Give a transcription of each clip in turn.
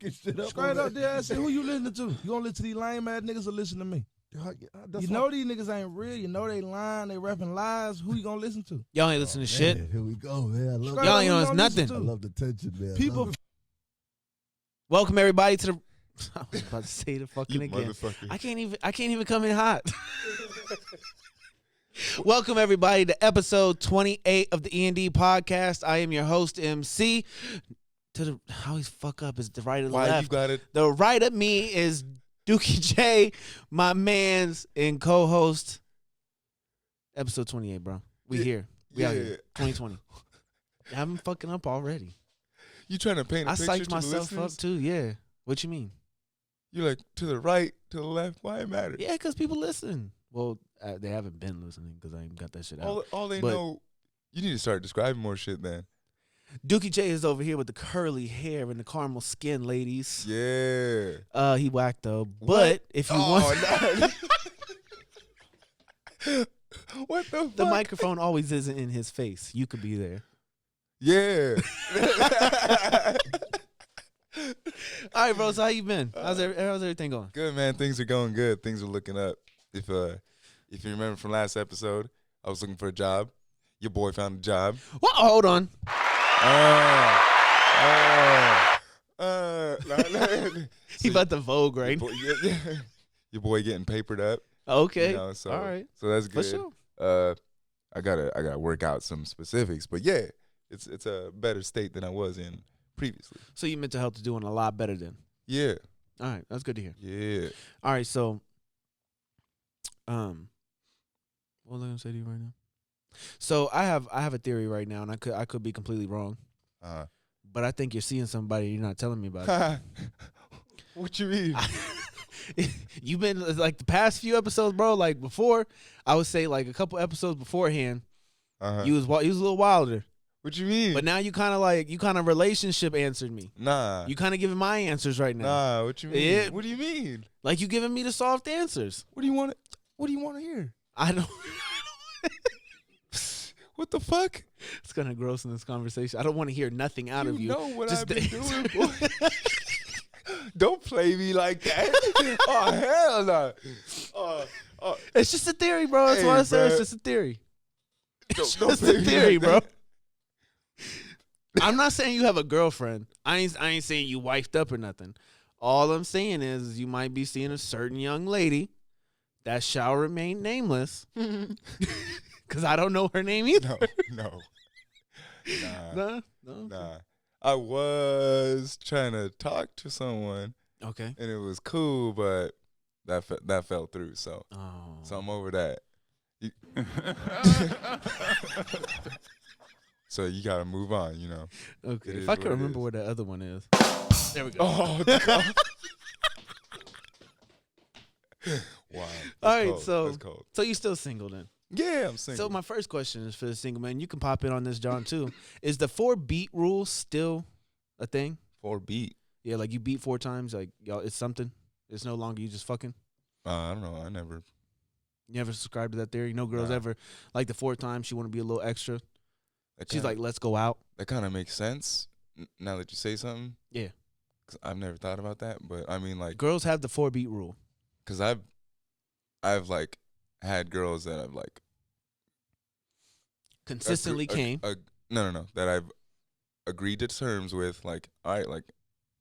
fucking shit up. Straight up there, I said, who you listening to? You gonna listen to these lame ass niggas or listen to me? You know these niggas ain't real. You know they lying. They rapping lies. Who you gonna listen to? Y'all ain't listen to shit. Here we go, man. I love Y'all ain't on nothing. I love the tension, man. People. Welcome everybody to the. I was about to say the fucking again. I can't even come in hot. Welcome everybody to episode 28 of the E.N.D podcast. I am your host MC. I always fuck up. Is the right or the left? Why you got it? The right of me is Dookie J, my man's and co-host. Episode 28, bro. We here. We out here. 2020. I'm fucking up already. You trying to paint a picture psyched to myself the listeners? up too. Yeah. What you mean? You're like to the right, to the left. Why it matter? Yeah, because people listen. Well, they haven't been listening because I ain't got that shit out. All they know. You need to start describing more shit, man. Dookie J is over here with the curly hair and the caramel skin, ladies. Yeah. He whacked though. But What? if you want, What the fuck? the microphone always isn't in his face. You could be there. Yeah. All right, bro. So how you been? How's everything going? Good, man. Things are going good. Things are looking up. If you remember from last episode, I was looking for a job. Your boy found a job. Well, hold on. He about to Vogue, right? Your boy getting papered up. Okay. You know, so, all right. So that's good. For sure. I gotta work out some specifics, but yeah, it's a better state than I was in previously. So your mental health is doing a lot better then. Yeah. All right, that's good to hear. Yeah. All right, so what was I gonna say to you right now? So I have a theory right now, and I could be completely wrong. But I think you're seeing somebody you're not telling me about. What you mean? You've been like the past few episodes, bro. Like before, I would say like a couple episodes beforehand, you was a little wilder. What you mean? But now you kind of relationship answered me. Nah. You kind of giving my answers right now. Nah. What you mean? Yeah. What do you mean? Like you giving me the soft answers. What do you want? What do you want to hear? I don't. What the fuck? It's gonna gross in this conversation. I don't want to hear nothing out of you. You know what Just I've been doing, boy. Don't play me like that. Oh hell no. It's just a theory, bro. That's Hey, why I said it's bruh. just a theory. It's Don't just play a me theory, like bro. that. I'm not saying you have a girlfriend. I ain't saying you wifed up or nothing. All I'm saying is you might be seeing a certain young lady that shall remain nameless. Because I don't know her name either. No. No. Nah. I was trying to talk to someone Okay. and it was cool, but that fell through. So I'm over that. So you gotta move on, you know. Okay. It If is I what can it remember is. where the other one is. There we go. Oh God. Wow. All right, cold. so That's cold. So you still single then? Yeah, I'm single. So my first question is for the single man. You can pop in on this, John, too. Is the 4 beat rule still a thing? 4 beat. Yeah, like you beat 4 times, like y'all, it's something. It's no longer you just fucking. I don't know. I never. You never subscribed to that theory? No girls Nah. ever like the 4th time she want to be a little extra. That She's kinda- like, let's go out. that kind of makes sense now that you say something. Yeah. 'Cause I've never thought about that, but I mean, like, Girls have the 4 beat rule. because I've like had girls that I've like Consistently came. No. That I've agreed to terms with, like, all right, like,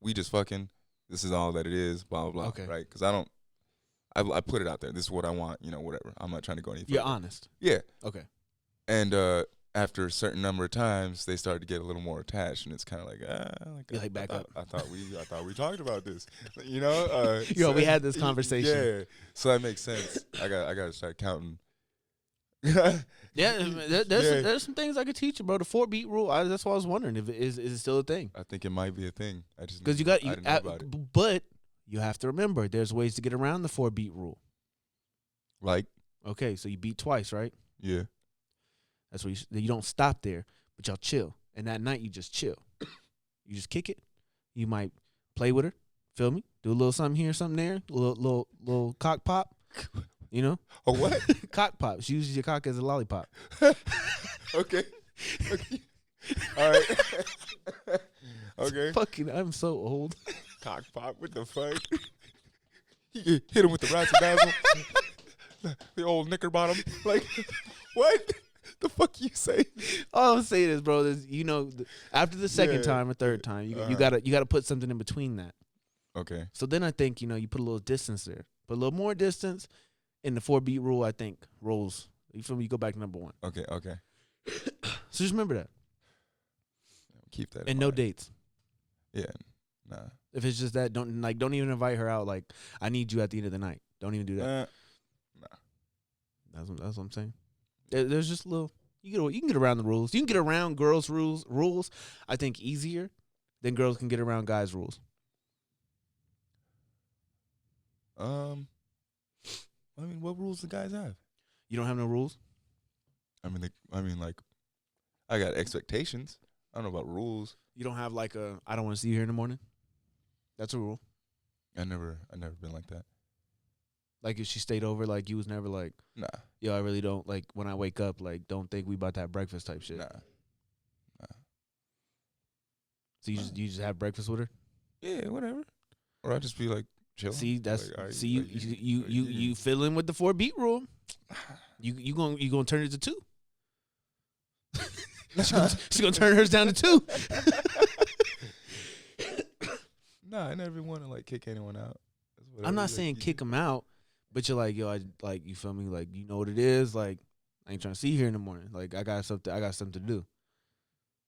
we just fucking, this is all that it is, blah, blah, blah. Okay. Right? Because I put it out there. This is what I want, you know, whatever. I'm not trying to go any further. You're honest. Yeah. Okay. And after a certain number of times, they start to get a little more attached, and it's kind of like, You're like, back up. I thought we talked about this, you know. Yo, we had this conversation. Yeah, so that makes sense. I got to start counting. Yeah, there's some things I could teach you, bro. The 4 beat rule. That's why I was wondering if is it still a thing. I think it might be a thing. I just Because I didn't know about it. But you have to remember, there's ways to get around the 4 beat rule. Like, Okay, so you beat twice, right? yeah. That's where you don't stop there, but y'all chill. And that night you just chill. You just kick it. You might play with her. Feel me? Do a little something here, something there. A little cock pop. You know? A what? Cock pop. She uses your cock as a lollipop. Okay. All right. Okay. Fucking, I'm so old. Cock pop. What the fuck? You hit him with the razzle dazzle. The old knicker bottom. Like, what? The fuck you say? All I'm saying is, bro, after the second Yeah. time or third time, you Uh-huh. gotta put something in between that. Okay. So then I think, you put a little distance there. Put a little more distance, and the 4 beat rule, I think, rolls. You feel me? You go back to number 1. Okay. So just remember that. Keep that. And no dates. Yeah. Nah. If it's just that, don't even invite her out. Like, I need you at the end of the night. Don't even do that. Nah. That's what I'm saying. There's just a little. You can get around the rules. You can get around girls' rules. I think easier than girls can get around guys' rules. I mean, what rules do guys have? You don't have no rules. I mean, like, I got expectations. I don't know about rules. You don't have like a I don't want to see you here in the morning. That's a rule. I never been like that. Like if she stayed over, like you was never like, Nah. yo, I really don't like when I wake up, like don't think we about to have breakfast type shit. Nah. So you just have breakfast with her. Yeah, whatever. Or I just be like chill. See, that's like, all right, see like, you fill in with the 4 beat rule. You gonna turn it to 2. She's gonna turn hers down to 2. Nah, I never want to like kick anyone out. I'm not saying kick them out, but you're like, yo, you feel me? Like, you know what it is? Like, I ain't trying to see you here in the morning. Like, I got something to do.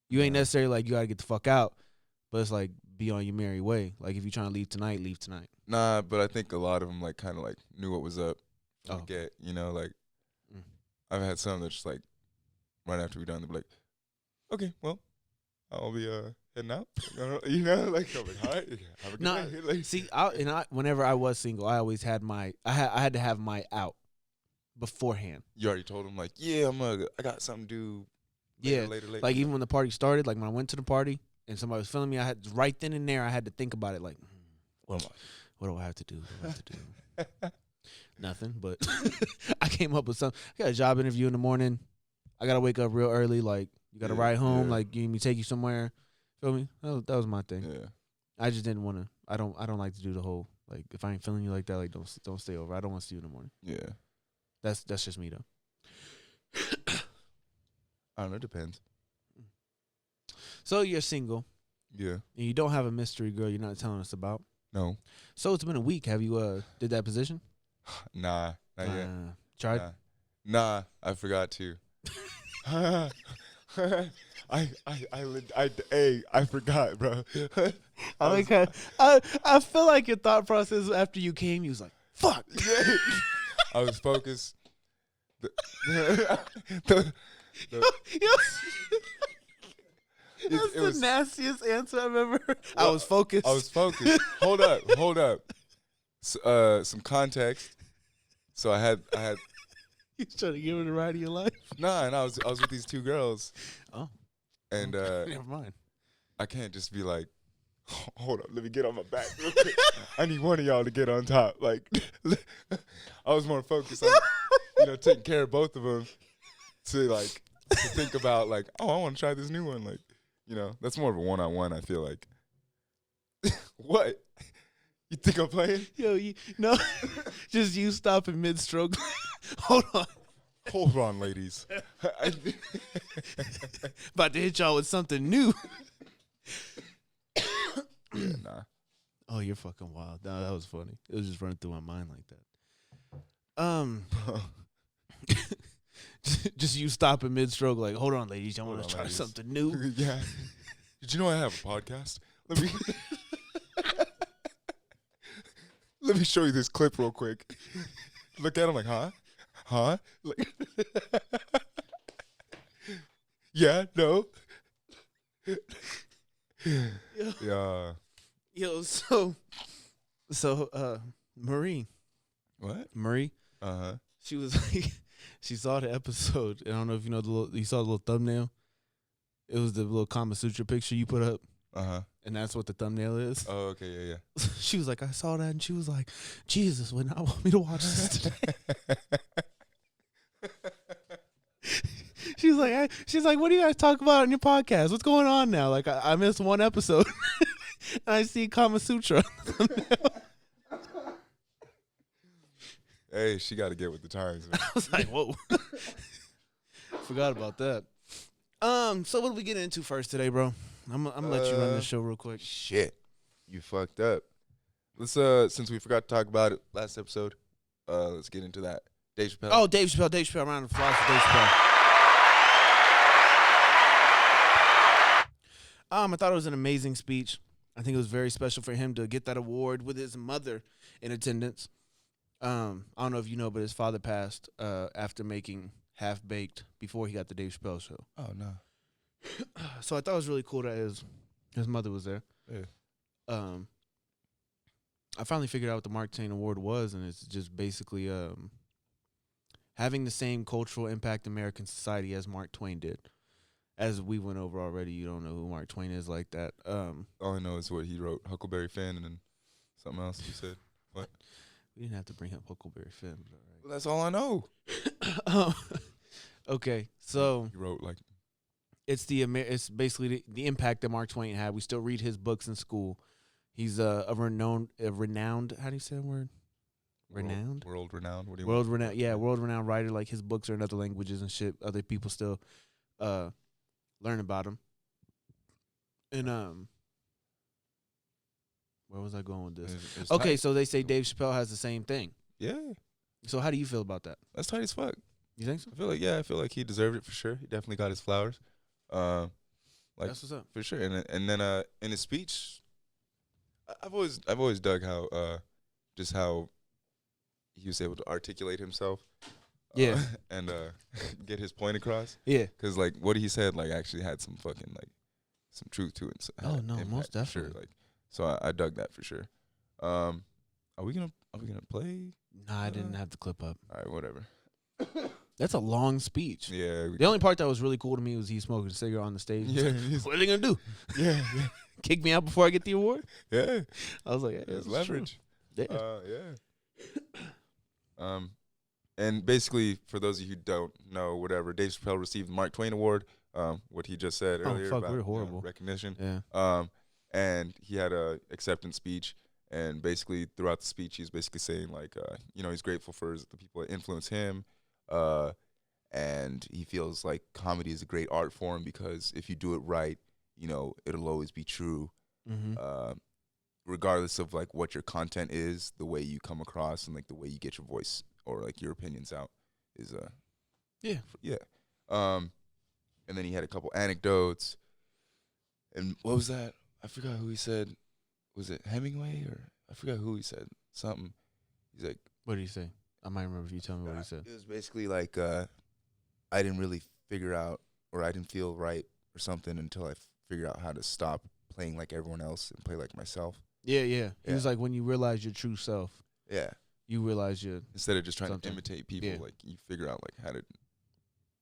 You ain't necessarily like, you gotta get the fuck out, but it's like, be on your merry way. Like, if you're trying to leave tonight, leave tonight. Nah, but I think a lot of them like kind of like knew what was up. Oh. Get, like, Mm. I've had some that's just like, right after we done, they'll be like, okay, well, I'll be heading out. Like, I'm like, all right, have a good Nah, night. Like, see, whenever I was single, I always had I had to have my out beforehand. you already told them like, yeah, I got something to do. Later. Like even when the party started, like when I went to the party and somebody was feeling me, I had right then and there I had to think about it. Like, what do I have to do? What do I have to do? Nothing, but I came up with something. I got a job interview in the morning. I gotta wake up real early. Like you gotta ride home. Like you need me to take you somewhere. Feel me? That was my thing. Yeah. I just didn't want to. I don't like to do the whole like if I ain't feeling you like that, like don't stay over. I don't want to see you in the morning. Yeah. That's just me though. I don't know. It depends. So you're single Yeah. and you don't have a mystery girl you're not telling us about. No. So it's been a week. Have you did that position? Nah. Not yet. Tried. Nah. I forgot to. I forgot, bro. I feel like your thought process after you came, you was like, fuck. I was focused. That's the nastiest answer I've ever heard. I was focused. Hold up. Some context. So I had. You trying to give it a ride of your life? Nah, and I was with these 2 girls. Oh. And Never mind. I can't just be like, hold up, let me get on my back real quick. I need one of y'all to get on top. Like, I was more focused on, taking care of both of them to think about like, oh, I want to try this new one. Like, that's more of a one-on-one, I feel like. What? You think I'm playing? Yo, no, just you stopping mid-stroke. Hold on, ladies. About to hit y'all with something new. Yeah, nah. Oh, you're fucking wild. No, that was funny. It was just running through my mind like that. Just you stopping mid-stroke like, hold on, ladies. I want to try something new. Yeah. Did you know I have a podcast? Let me show you this clip real quick. Look at him like, huh? Like, yeah, no. Yeah. Yo, so Marie. What? Marie. Uh-huh. She was like, she saw the episode. I don't know if you saw the little thumbnail. It was the little Kama Sutra picture you put up. Uh-huh. And that's what the thumbnail is. Oh, okay, yeah. She was like, I saw that, and she was like, Jesus would not want me to watch this today. She's like, what do you guys talk about on your podcast? What's going on now? Like, I missed one episode. and I see Kama Sutra. Hey, she got to get with the times. Man. I was like, whoa. Forgot about that. So what do we get into first today, bro? I'm gonna let you run this show real quick. Shit, you fucked up. Let's since we forgot to talk about it last episode, let's get into that. Dave Chappelle. Oh, Dave Chappelle. Round of applause for Dave Chappelle. I thought it was an amazing speech. I think it was very special for him to get that award with his mother in attendance. I don't know if you know, but his father passed after making Half Baked before he got the Dave Chappelle show. Oh no. So I thought it was really cool that his mother was there. Yeah. I finally figured out what the Mark Twain Award was, and it's just basically having the same cultural impact in American society as Mark Twain did. As we went over already, you don't know who Mark Twain is like that. All I know is what he wrote, Huckleberry Finn, and then something else you said. What? We didn't have to bring up Huckleberry Finn. But Well, that's all I know. Okay, so He wrote like it's basically the impact that Mark Twain had. We still read his books in school. He's a renowned. How do you say that word? Renowned. World renowned. What do you World renowned. Yeah, world renowned writer. Like his books are in other languages and shit. Other people still learn about him. And where was I going with this? It's Okay, tight. so they say Dave Chappelle has the same thing. Yeah, So how do you feel about that? that's tight as fuck. You think so? I feel like he deserved it for sure. He definitely got his flowers. Like That's what's up. for sure. And then in his speech, I've always dug how just how he was able to articulate himself. Yeah. And get his point across. Yeah. Because like what he said like actually had some fucking like some truth to it. So Oh, had no, impact most for sure. definitely. Like so I dug that for sure. Are we gonna play? Nah, I didn't have the clip up. All right, whatever. That's a long speech. Yeah. The only part that was really cool to me was he smoking a cigarette on the stage. Yeah. What are they gonna do? Yeah. Kick me out before I get the award? Yeah. I was like, yeah, It's that's leverage. true. Yeah. Yeah. And basically, for those of you who don't know, whatever, Dave Chappelle received the Mark Twain Award. What he just said earlier fuck, about we're horrible. recognition. Yeah. And he had a acceptance speech, and basically throughout the speech, he's basically saying like, he's grateful for the people that influence him, and he feels like comedy is a great art form because if you do it right, it'll always be true. Mm-hmm. Regardless of like what your content is, the way you come across and like the way you get your voice or like your opinions out is yeah. And then he had a couple anecdotes. And what was that? I forgot who he said. Was it Hemingway or I forgot who he said something. He's like, What did he say? I might remember if you tell me what he said. it was basically like I didn't really figure out or I didn't feel right or something until I figured out how to stop playing like everyone else and play like myself. Yeah. He Yeah. was like, when you realize your true self, Yeah. you realize you're. Instead of just trying Something. to imitate people, Yeah. like you figure out like how to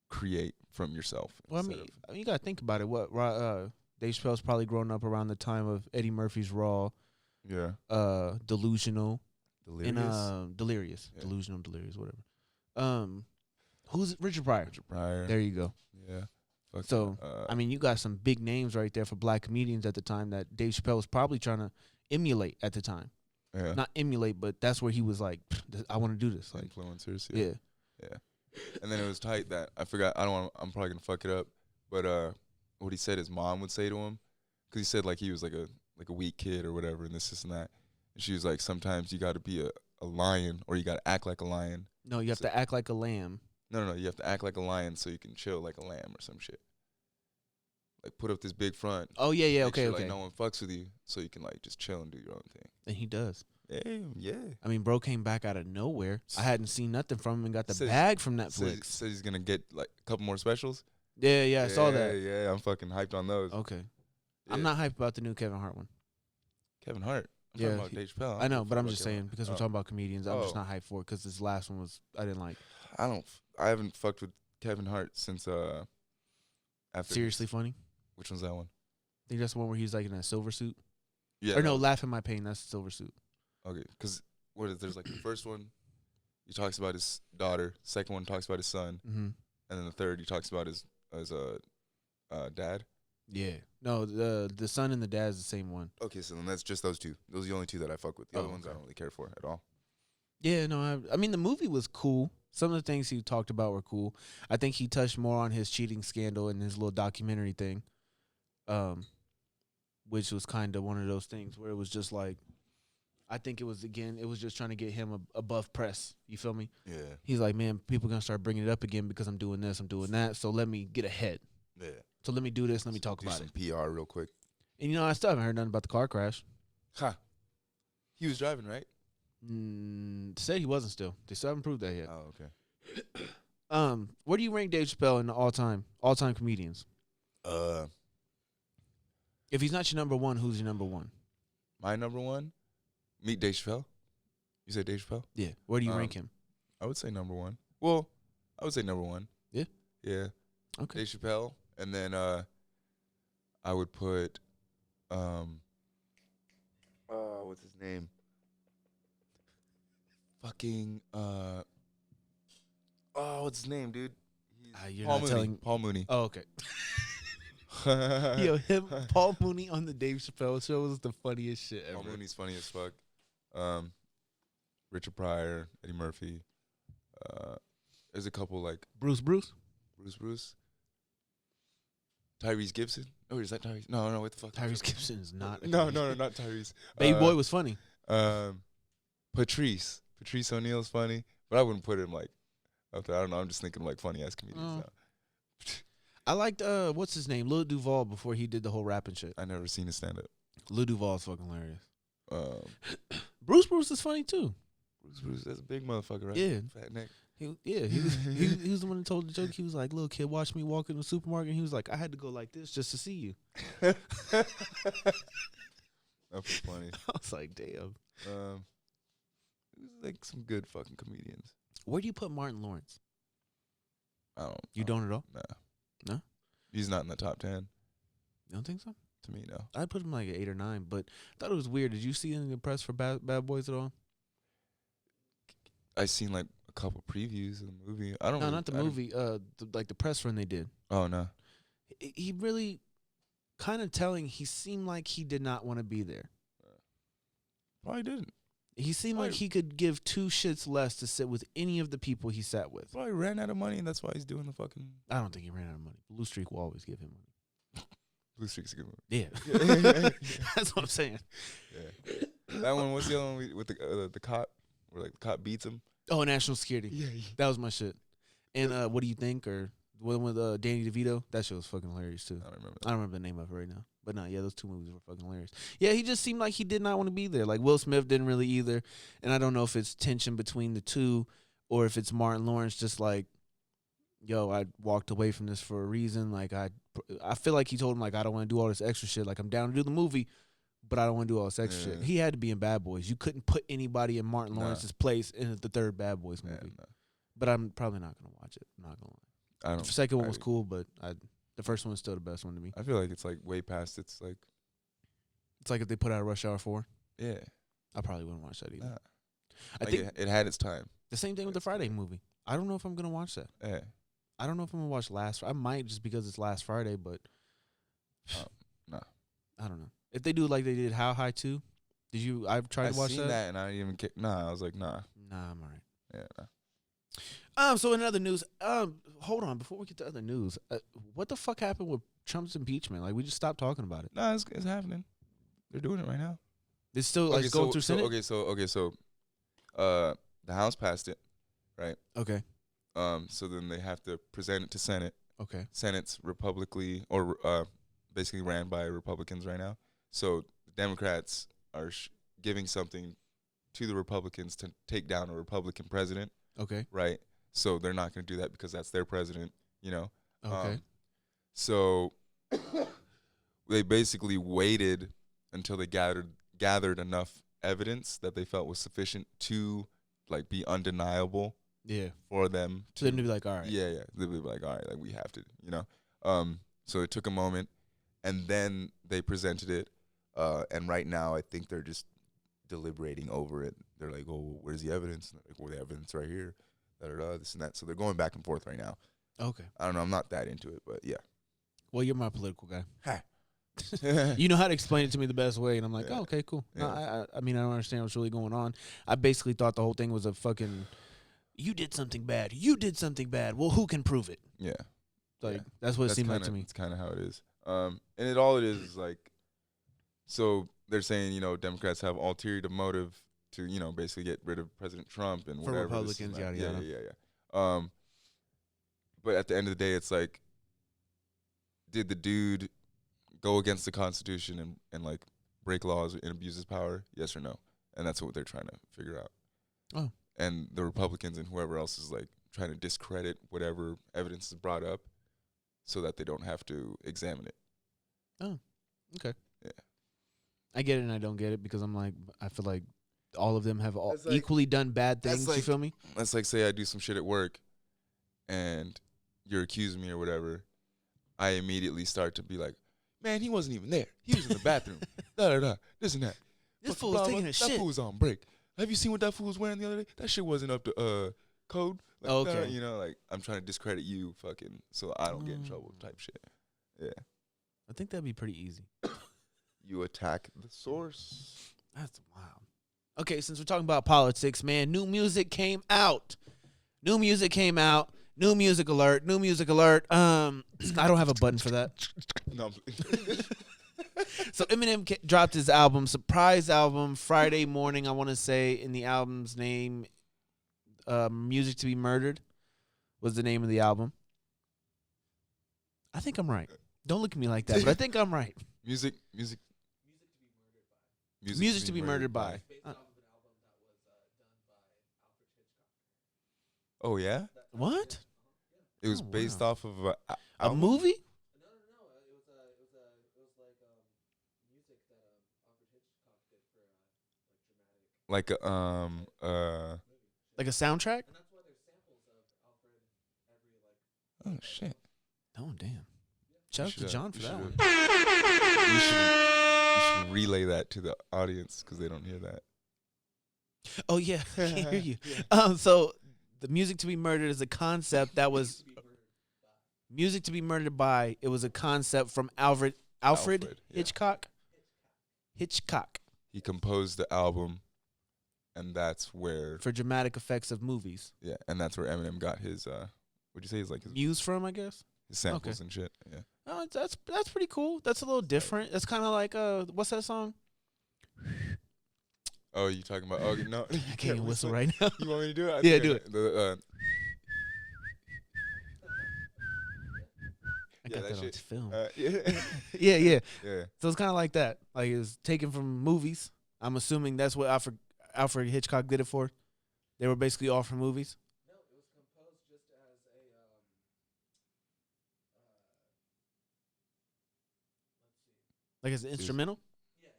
create from yourself. Well, I mean, you gotta think about it. Dave Chappelle's probably grown up around the time of Eddie Murphy's Raw, yeah, Delusional, delirious. and Delirious, Yeah. Delusional, Delirious, whatever. Who's Richard Pryor? Richard Pryor. There you go. Yeah. Fucking, So, I mean, you got some big names right there for black comedians at the time that Dave Chappelle was probably trying to emulate at the time. yeah. Not emulate, but that's where he was like, I want to do this. Like, Influencers. yeah. And then it was tight that I forgot. I'm probably gonna fuck it up, but what he said his mom would say to him, because he said like he was like a weak kid or whatever, and this and that. And she was like, sometimes you got to be a lion, or you got to act like a lion. No, you have to act like a lamb. No, you have to act like a lion so you can chill like a lamb or some shit. Like put up this big front. Oh yeah, make okay, sure, okay. Like no one fucks with you, so you can like just chill and do your own thing. And he does. Yeah. I mean, bro came back out of nowhere. I hadn't seen nothing from him and got the Says- bag from Netflix. Said he's gonna get like a couple more specials. Yeah, I saw that. Yeah, I'm fucking hyped on those. Okay. I'm Yeah. not hyped about the new Kevin Hart one. Kevin Hart. I'm Yeah, talking about Dave Chappelle. I know, don't but fuck I'm about just Kevin saying Hart. because we're Oh. talking about comedians, I'm just Oh. not hyped for it because this last one I didn't like. I haven't fucked with Kevin Hart since after. Seriously funny. Which one's that one? I think that's the one where he's like in a silver suit. Yeah. Or no, Laugh at My Pain. That's the silver suit. Okay, because there's like the first one, he talks about his daughter. Second one talks about his son, Mm-hmm. and then the third he talks about his dad. Yeah. No, the son and the dad is the same one. Okay, so then that's just those two. Those are the only two that I fuck with. The other ones I don't really care for at all. Yeah, no, I mean the movie was cool. Some of the things he talked about were cool. I think he touched more on his cheating scandal and his little documentary thing, which was kind of one of those things where it was just like, I think it was just trying to get him above press. You feel me? Yeah. He's like, man, people gonna start bringing it up again because I'm doing this, I'm doing that. So let me get ahead. Yeah. So let me do this. Let me talk Do about some it. PR real quick. And I still haven't heard nothing about the car crash. Ha. He was driving, right? Said he wasn't still. They still haven't proved that yet. Oh, okay. Where do you rank Dave Chappelle in the all time comedians? If he's not your number one, who's your number one? My number one? Meet Dave Chappelle. You said Dave Chappelle? Yeah. Where do you rank him? I would say number one. Well, I would say number one. Yeah? Yeah. Okay. Dave Chappelle. And then I would put what's his name? Fucking what's his name, dude? You're Paul not Mooney. telling. Paul Mooney. Oh, okay. Yo, Paul Mooney on the Dave Chappelle show was the funniest shit ever. Paul Mooney's funny as fuck. Richard Pryor, Eddie Murphy. There's a couple like Bruce. Tyrese Gibson. Oh, is that Tyrese? No, what the fuck? Tyrese Gibson is not. No, not Tyrese. Baby Boy was funny. Patrice O'Neal's funny, but I wouldn't put him like up there. I don't know. I'm just thinking like funny ass comedians now. I liked what's his name, Lil Duval, before he did the whole rapping shit. I never seen his stand up. Lil Duval is fucking hilarious. Bruce is funny too. Bruce, that's a big motherfucker, right? Yeah, fat neck. he was the one that told the joke. He was like, "Little kid, watch me walk in the supermarket." And he was like, "I had to go like this just to see you." That was funny. I was like, "Damn." It was like some good fucking comedians. Where do you put Martin Lawrence? You don't at all? Nah. No? He's not in the top 10. You don't think so? To me, no. I'd put him like an 8 or 9, but I thought it was weird. Did you see any of the press for Bad Boys at all? I seen like a couple previews of the movie. I don't. No, really, not the movie. Like the press run they did. Oh no. He really kind of telling. He seemed like he did not want to be there. Probably didn't. He seemed like he could give 2 shits less to sit with any of the people he sat with. Probably ran out of money, and that's why he's doing the fucking. I don't think he ran out of money. Blue Streak will always give him money. Blue Streak's a good movie. Yeah, that's what I'm saying. Yeah, that one. What's the other one with the cop? Where like the cop beats him. Oh, National Security. Yeah. That was my shit. And what do you think? Or the one with Danny DeVito? That shit was fucking hilarious too. I don't remember. I don't remember the name of it right now. But no, yeah, those 2 movies were fucking hilarious. Yeah, he just seemed like he did not want to be there. Like Will Smith didn't really either. And I don't know if it's tension between the two or if it's Martin Lawrence just like, yo, I walked away from this for a reason. Like I feel like he told him like, I don't want to do all this extra shit. Like I'm down to do the movie, but I don't want to do all this extra shit. He had to be in Bad Boys. You couldn't put anybody in Martin Lawrence's place in the 3rd Bad Boys movie. No. But I'm probably not going to watch it. I'm not going to lie. The second one was cool, but the first one was still the best one to me. I feel like it's like way past. It's like if they put out a Rush Hour 4. Yeah. I probably wouldn't watch that either. Nah. I Like think it had its time. the same thing with the Friday movie. I don't know if I'm going to watch that. Yeah. I don't know if I'm going to watch I might just because it's last Friday, but Nah. I don't know. If they do like they did How High 2, I've tried to watch seen that and I didn't even care. Nah, I was like, nah. Nah, I'm all right. Yeah, nah. So in other news, hold on, before we get to other news, what the fuck happened with Trump's impeachment? Like we just stopped talking about it. Nah, it's happening. They're doing it right now. It's still like going through Senate. So the House passed it, right? Okay. So then they have to present it to Senate. Okay. Senate's Republically or basically ran by Republicans right now. So the Democrats are giving something to the Republicans to take down a Republican president. Okay. Right. So they're not going to do that because that's their president, you know. Okay. So they basically waited until they gathered enough evidence that they felt was sufficient to like be undeniable. Yeah. For them to them to be like, all right. Yeah. They'd be like, all right, like we have to, you know. So it took a moment, and then they presented it. And right now, I think they're just deliberating over it. They're like, oh, where's the evidence? And they're like, well, the evidence right here. This and that. So they're going back and forth right now. Okay. I don't know. I'm not that into it, but yeah. Well, you're my political guy. Ha. You know how to explain it to me the best way, and I'm like, Yeah. oh, okay, cool. No, Yeah. I mean, I don't understand what's really going on. I basically thought the whole thing was a fucking, you did something bad. You did something bad. Well, who can prove it? Yeah. Like Yeah. that's what it seemed like to me. It's kind of how it is. And all it is like, so they're saying, Democrats have ulterior motive to, basically get rid of President Trump and For whatever. Republicans, yada, yada. Yeah. But at the end of the day, it's like, did the dude go against the Constitution and like break laws and abuse his power? Yes or no? And that's what they're trying to figure out. Oh. And the Republicans and whoever else is like trying to discredit whatever evidence is brought up so that they don't have to examine it. Oh, okay. Yeah. I get it and I don't get it because I'm like, I feel like all of them have That's like- equally done bad that's things. You like- feel me? Let's like say I do some shit at work and you're accusing me or whatever. I immediately start to be like, man, he wasn't even there. He was in the bathroom. This and that. This Fucking fool was blah, taking blah. a That shit. fool was on break. Have you seen what that fool was wearing the other day? That shit wasn't up to code. Like, Okay. like I'm trying to discredit you fucking so I don't get in trouble type shit. Yeah. I think that'd be pretty easy. You attack the source. That's wild. Okay, since we're talking about politics, man, new music came out. New music came out. New music alert. New music alert. I don't have a button for that. No, So Eminem dropped his album, surprise album, Friday morning. I want to say in the album's name, "Music to Be Murdered" was the name of the album. I think I'm right. Don't look at me like that, but I think I'm right. music Music to Be Murdered by. Oh yeah, What? it was Oh, based wow. off of A album? movie? like Like a soundtrack? oh shit. Oh damn! Shout out to John for that one. You should relay that to the audience because they don't hear that. Oh yeah, I can't hear you. So the music to be murdered is a concept that was music to be murdered by. It was a concept from Alfred Alfred, yeah. Hitchcock. Hitchcock He composed the album, and that's where for dramatic effects of movies. and that's where Eminem got his what'd you say? His like his Muse from, I guess. samples and shit. Yeah. Oh, that's pretty cool. That's a little different. That's kind of like what's that song? Oh, you talking about? Oh no, I can't even whistle right now. You want me to do it? Yeah, think do I- it. The, I yeah, got that that on shit. film. yeah, Yeah. yeah. So it's kind of like that. Like it was taken from movies. I'm assuming that's what Alfred Hitchcock did it for. They were basically all from movies. No, it was composed just as a like as an instrumental. Yeah.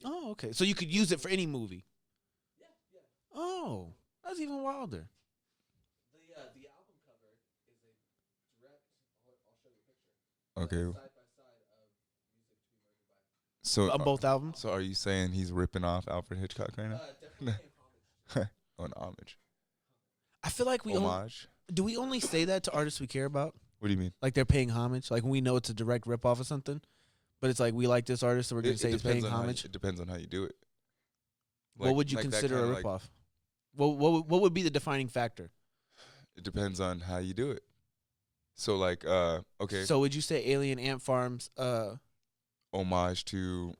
Oh, okay. So you could use it for any movie. Yeah. Oh, that's even wilder. The album cover is a direct. I'll show you a picture. Okay. Side by side of music to be murdered by. So On both albums. So are you saying he's ripping off Alfred Hitchcock right now? Definitely paying homage. An homage. I feel like Homage. do we only say that to artists we care about? What do you mean? Like they're paying homage? Like when we know it's a direct ripoff of something, but it's like we like this artist, so we're gonna say he's paying on how homage. it depends on how you do it. What would you like that consider a kinda like- ripoff? What would be the defining factor? It depends on how you do it. So like, okay, So would you say Alien Ant Farm's homage to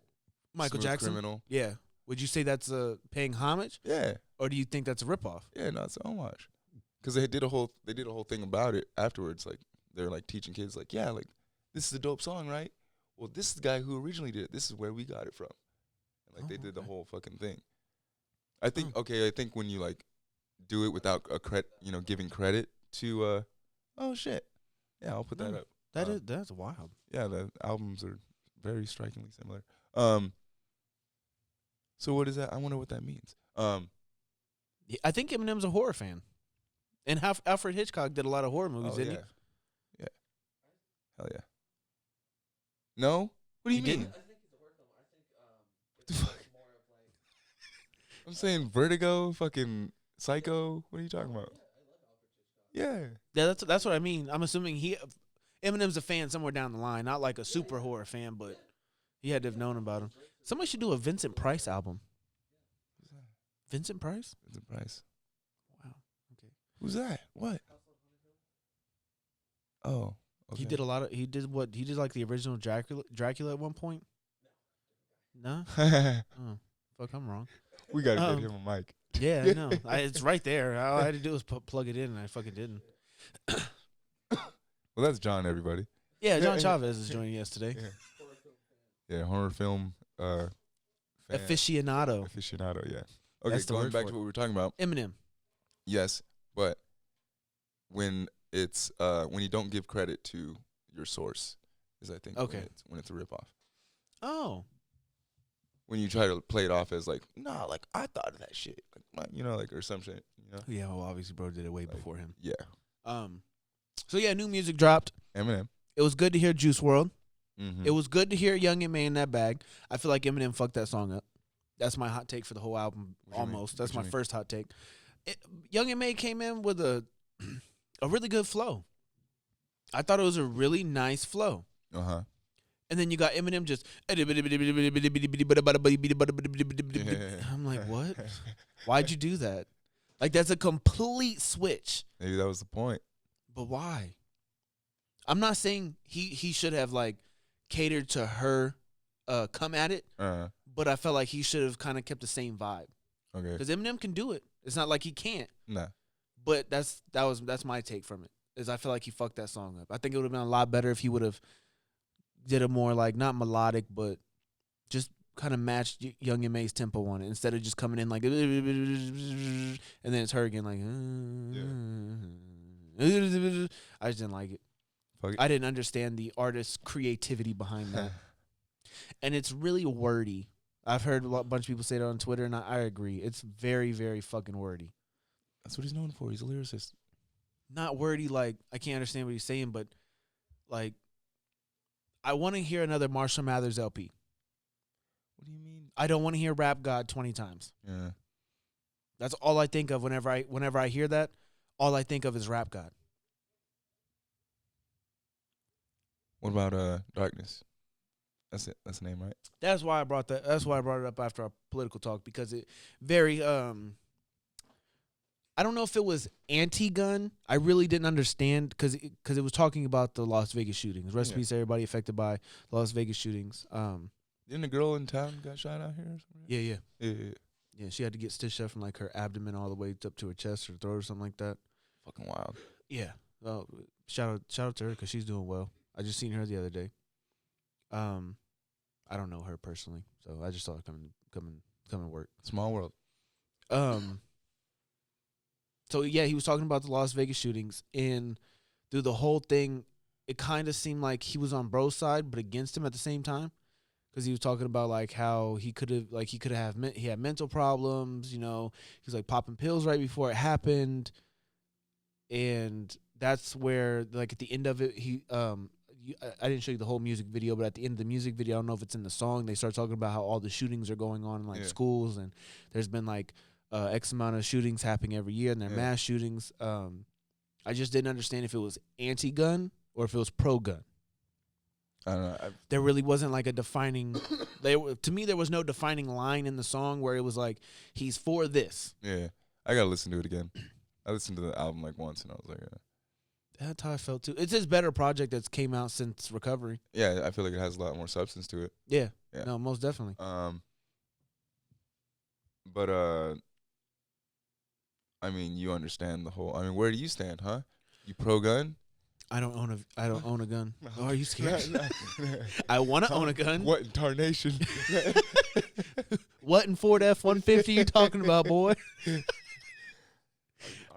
Michael Smooth Jackson? Criminal. Yeah. Would you say that's a paying homage, Yeah, or do you think that's a ripoff? yeah, no, it's a homage. Because they did a whole thing about it afterwards. Like they're like teaching kids, like, yeah, like this is a dope song, right? Well, this is the guy who originally did it. This is where we got it from. And like they did the okay. whole fucking thing. I think I think when you like do it without giving credit to oh shit. Yeah, I'll put that up. That's wild. Yeah, the albums are very strikingly similar. So what is that? I wonder what that means. I think Eminem's a horror fan, and Alfred Hitchcock did a lot of horror movies, Oh, didn't yeah. Yeah. Hell yeah. No? What do you He mean? didn't? I think he's a horror film. I think it's more of like. I'm saying Vertigo, fucking Psycho. What are you talking about? Yeah. Yeah, that's what I mean. I'm assuming Eminem's a fan somewhere down the line, not like a super horror fan, but he had to have known about him. Somebody should do a Vincent Price album. Vincent Price? Vincent Price. Wow. Okay. Who's that? What? Oh. Okay. He did a lot of. He did like the original Dracula at one point. No. Oh, fuck, I'm wrong. We gotta get him a mic. Yeah, I know. It's right there. All I had to do was plug it in, and I fucking didn't. Well, that's John, everybody. Yeah, John Chavez is joining us today. Yeah, horror film fan. Aficionado. Yeah. Okay, That's the going word back for to it. what we were talking about. Eminem. Yes, but when it's when you don't give credit to your source is I think Okay. when it's a ripoff. Oh. When you try to play it off as like, nah, like I thought of that shit, like like or some shit, Yeah, well, obviously, bro did it way before him. Yeah. So yeah, new music dropped. Eminem. It was good to hear Juice WRLD. Mm-hmm. It was good to hear Young M.A. in that bag. I feel like Eminem fucked that song up. That's my hot take for the whole album, almost. That's my first hot take. Young M.A. came in with a really good flow. I thought it was a really nice flow. Uh-huh. And then you got Eminem just. I'm like, what? Why'd you do that? Like, that's a complete switch. Maybe that was the point. But why? I'm not saying he should have, like, catered to her come at it. But I felt like he should have kind of kept the same vibe. Okay. Because Eminem can do it. It's not like he can't. Nah. But that's my take from it. Is I feel like he fucked that song up. I think it would have been a lot better if he would have did a more like not melodic, but just kind of matched Young M.A.'s tempo on it instead of just coming in like and then it's her again like. I just didn't like it. I didn't understand the artist's creativity behind that, and it's really wordy. I've heard a bunch of people say that on Twitter, and I agree. It's very, very fucking wordy. That's what he's known for. He's a lyricist. Not wordy like I can't understand what he's saying, but like I want to hear another Marshall Mathers LP. What do you mean? I don't want to hear Rap God 20 times. Yeah. That's all I think of whenever I hear that. All I think of is Rap God. What about Darkness? That's it. That's the name, right? That's why I brought that. That's why I brought it up after our political talk because it very I don't know if it was anti-gun. I really didn't understand because it was talking about the Las Vegas shootings. Rest in peace, everybody affected by Las Vegas shootings. Didn't a girl in town got shot out here or something? Yeah, she had to get stitched up from like her abdomen all the way up to her chest or throat or something like that. Fucking wild. Yeah. Well, shout out to her because she's doing well. I just seen her the other day. I don't know her personally, so I just saw her come and work. Small world. So yeah, he was talking about the Las Vegas shootings, and through the whole thing, it kind of seemed like he was on bro's side, but against him at the same time, because he was talking about like how he had mental problems, he was like popping pills right before it happened, and that's where like at the end of it, I didn't show you the whole music video, but at the end of the music video, I don't know if it's in the song, they start talking about how all the shootings are going on in like schools, and there's been like X amount of shootings happening every year, and they're mass shootings. I just didn't understand if it was anti-gun or if it was pro-gun. I don't know. There really wasn't like a defining. To me, there was no defining line in the song where it was like he's for this. Yeah, I gotta listen to it again. I listened to the album like once, and I was like, That's how I felt too. It's his better project that's came out since Recovery. yeah, I feel like it has a lot more substance to it. Yeah. No, most definitely. But I mean, you understand the whole. I mean, where do you stand, huh? You pro-gun? I don't own a gun. Oh, are you scared? I want to own a gun. What in tarnation? What in Ford F-150 you talking about, boy?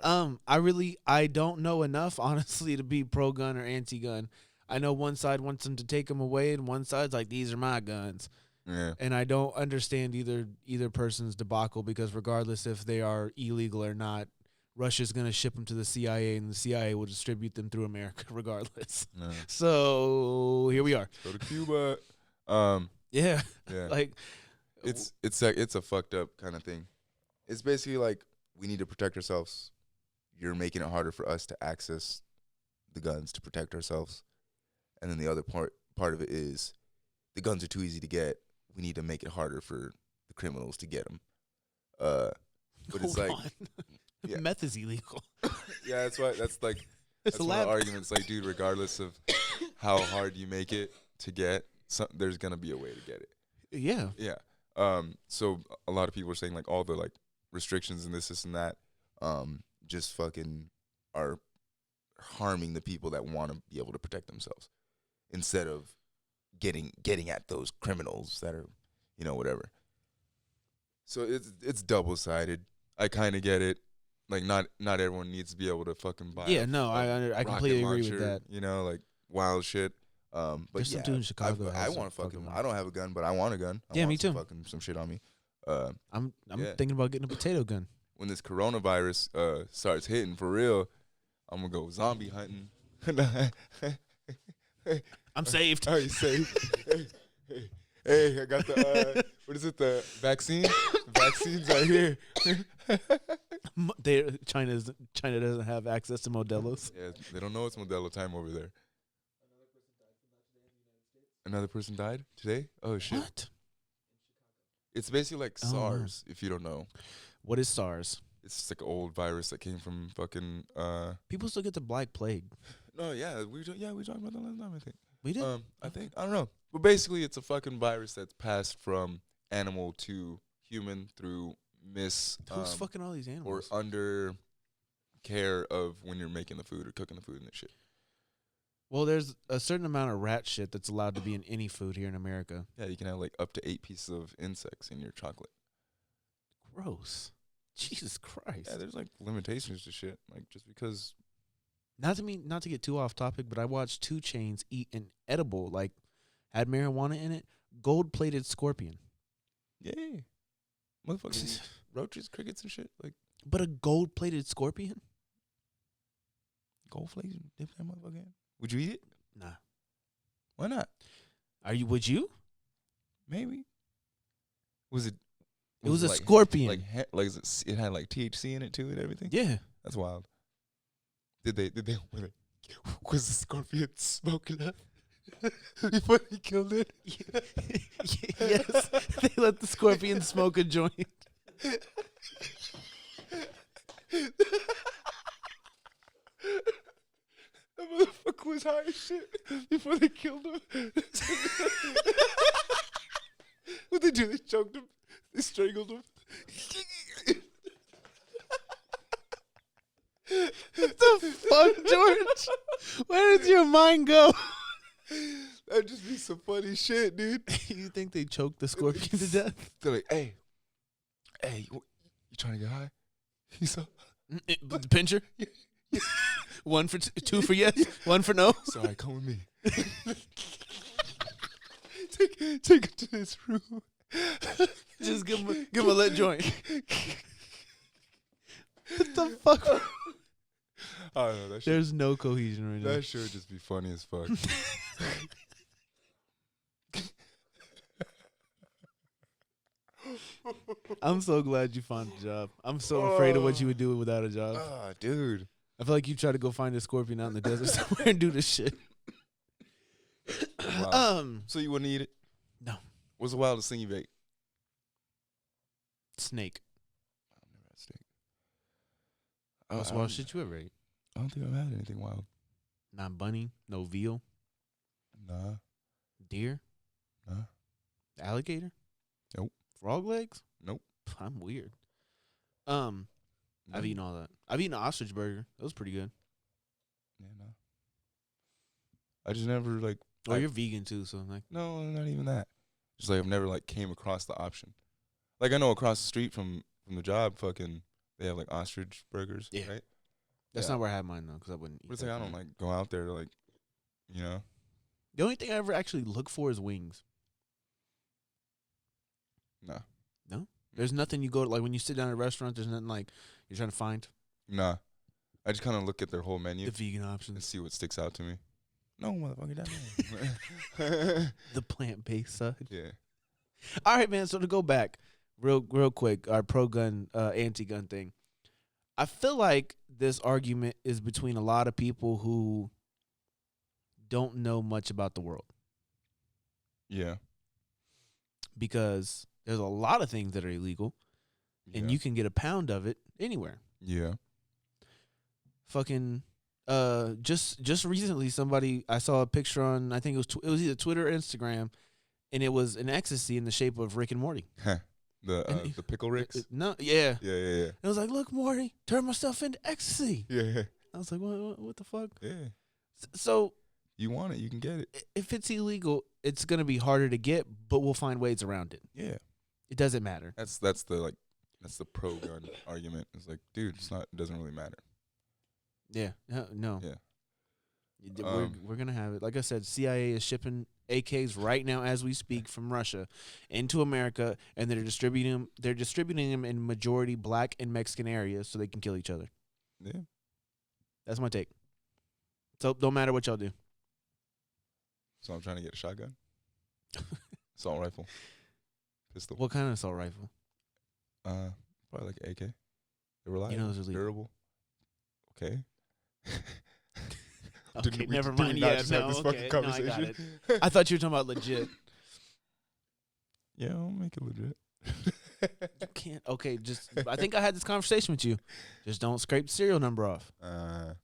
I don't know enough, honestly, to be pro-gun or anti-gun. I know one side wants them to take them away, and one side's like, these are my guns. Yeah. And I don't understand either person's debacle because regardless if they are illegal or not, Russia's going to ship them to the CIA, and the CIA will distribute them through America regardless. No. So here we are. Go to Cuba. Yeah. Like it's a fucked up kind of thing. It's basically like we need to protect ourselves. You're making it harder for us to access the guns to protect ourselves. And then the other part of it is the guns are too easy to get. We need to make it harder for the criminals to get them. But it's Hold like, on. yeah. Meth is illegal. Yeah, that's why. That's like It's that's a one of lab. the arguments. Like, dude, regardless of how hard you make it to get, there's gonna be a way to get it. Yeah. Yeah. So a lot of people are saying like all the like restrictions and this and that, just fucking are harming the people that want to be able to protect themselves instead of getting at those criminals that are, whatever. So it's double-sided. I kind of get it. Like not everyone needs to be able to fucking buy. Yeah, no, I completely agree with that. Like wild shit. But There's yeah, some dude in Chicago that I has want to a fucking. fucking I don't have a gun, but I want a gun. I Yeah, want me some too. Fucking some shit on me. I'm Yeah. thinking about getting a potato gun. When this coronavirus starts hitting for real, I'm gonna go zombie hunting. I'm saved. Are you safe? Hey, I got the what is it? The vaccine? The vaccine's right here. China doesn't have access to Modelo's. Yeah, they don't know it's Modelo time over there. Another person died today? Oh shit! What? It's basically like Oh. SARS, if you don't know. What is SARS? It's just like an old virus that came from fucking. People still get the Black Plague. No, yeah, we talked about that last time. I think. We did. I think I don't know, but basically, it's a fucking virus that's passed from animal to human through Who's fucking all these or animals? under care of when you're making the food or cooking the food and shit. Well, there's a certain amount of rat shit that's allowed to be in any food here in America. Yeah, you can have like up to 8 pieces of insects in your chocolate. Gross. Jesus Christ. Yeah, there's like limitations to shit. Like just because. Not to get too off topic, but I watched 2 Chainz eat an edible, like had marijuana in it, gold-plated scorpion. Yay. Motherfuckers eat roaches, crickets, and shit. Like But a gold-plated scorpion? gold flakes and dip that motherfucker in. Would you eat it? Nah. Why not? Would you? Maybe. Was it? It was a like, scorpion. Like it had like THC in it too and everything. Yeah. That's wild. Did they was the scorpion smoking up before they killed it? Yes. They let the scorpion smoke a joint. That motherfucker was high as shit before they killed him. What they do? They choked him. They strangled him. What the fuck, George? Where did your mind go? That'd just be some funny shit, dude. You think they choked the scorpion to death? They're like, hey, you trying to get high? He's so The pincher? One for two for yes, one for no. sorry, come with me. Take it to this room. Just give him a lit joint. What the fuck? I don't know. That shit, There's no cohesion right now. that shit would just be funny as fuck. I'm so glad you found a job. I'm so afraid of what you would do without a job. Ah, dude. I feel like you try to go find a scorpion out in the desert somewhere and do this shit. Wow. So you wouldn't eat it? No. What's the wildest thing you've ate? Snake. I've never had steak. What's the wildest shit you ever ate? I don't think I've had anything wild. Not bunny, no veal, Nah. deer, Nah. alligator, Nope. frog legs. Nope. I'm weird. I've eaten all that. I've eaten an ostrich burger. That was pretty good. Yeah, no. I just never like. Oh, you're vegan too, so like. No, not even that. Just like I've never like came across the option. Like I know across the street from the job, fucking they have like ostrich burgers. Yeah. Right. That's Yeah. not where I had mine though, because I wouldn't eat. But it's that like I kind. don't like go out there to like, you know. The only thing I ever actually look for is wings. Nah. There's nothing you go to, like when you sit down at a restaurant. There's nothing like you're trying to find Nah. I just kind of look at their whole menu the vegan and options, see what sticks out to me. No, motherfucker, that. the plant-based side. Yeah. All right, man. So to go back real quick, our pro-gun, anti-gun thing. I feel like this argument is between a lot of people who don't know much about the world. Yeah. Because there's a lot of things that are illegal, and you can get a pound of it anywhere. Yeah. Fucking, just recently, I saw a picture on, I think it was either Twitter or Instagram, and it was an ecstasy in the shape of Rick and Morty. The pickle Ricks. No, yeah. Yeah. It was like, look, Morty, turn myself into ecstasy. Yeah. I was like, what the fuck? Yeah. So You want it, you can get it. if it's illegal, it's gonna be harder to get, but we'll find ways around it. Yeah. It doesn't matter. That's the pro gun argument. It's like, dude, it doesn't really matter. Yeah. No. Yeah. We're gonna have it. Like I said, CIA is shipping AKs right now as we speak from Russia into America, and they're distributing them. They're distributing them in majority Black and Mexican areas so they can kill each other. Yeah. That's my take. So don't matter what y'all do. So I'm trying to get a shotgun. Assault rifle. Pistol. What kind of assault rifle? Probably like AK. They're reliable. You know those are legal. Durable. Okay. Okay, never did mind. we not Yeah, just no, have this okay. fucking No, I got conversation? it. I thought you were talking about legit. Yeah, I'll make it legit. You can't. Okay, just. I think I had this conversation with you. Just don't scrape the serial number off.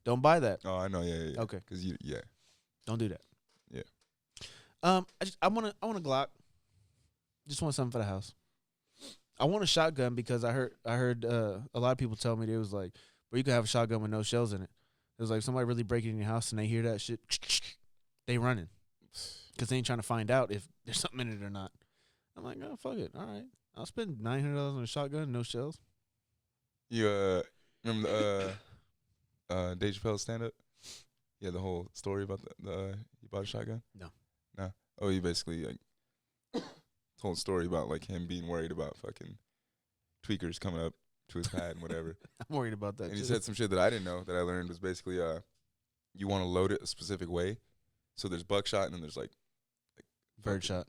Don't buy that. Oh, I know. Yeah. Okay. Because Don't do that. Yeah. I want a Glock. Just want something for the house. I want a shotgun because I heard a lot of people tell me they was like, "Well, you can have a shotgun with no shells in it." It was like somebody really breaking in your house and they hear that shit, they running because they ain't trying to find out if there's something in it or not. I'm like, oh fuck it, all right, I'll spend $900 on a shotgun, no shells. You remember the Dave Chappelle stand up? Yeah, the whole story about the you bought a shotgun? No. Oh, he basically like told a story about like him being worried about fucking tweakers coming up to his pad and whatever. I'm worried about that. And too. he said some shit that I didn't know that I learned was basically you want to load it a specific way. So there's buckshot and then there's like birdshot,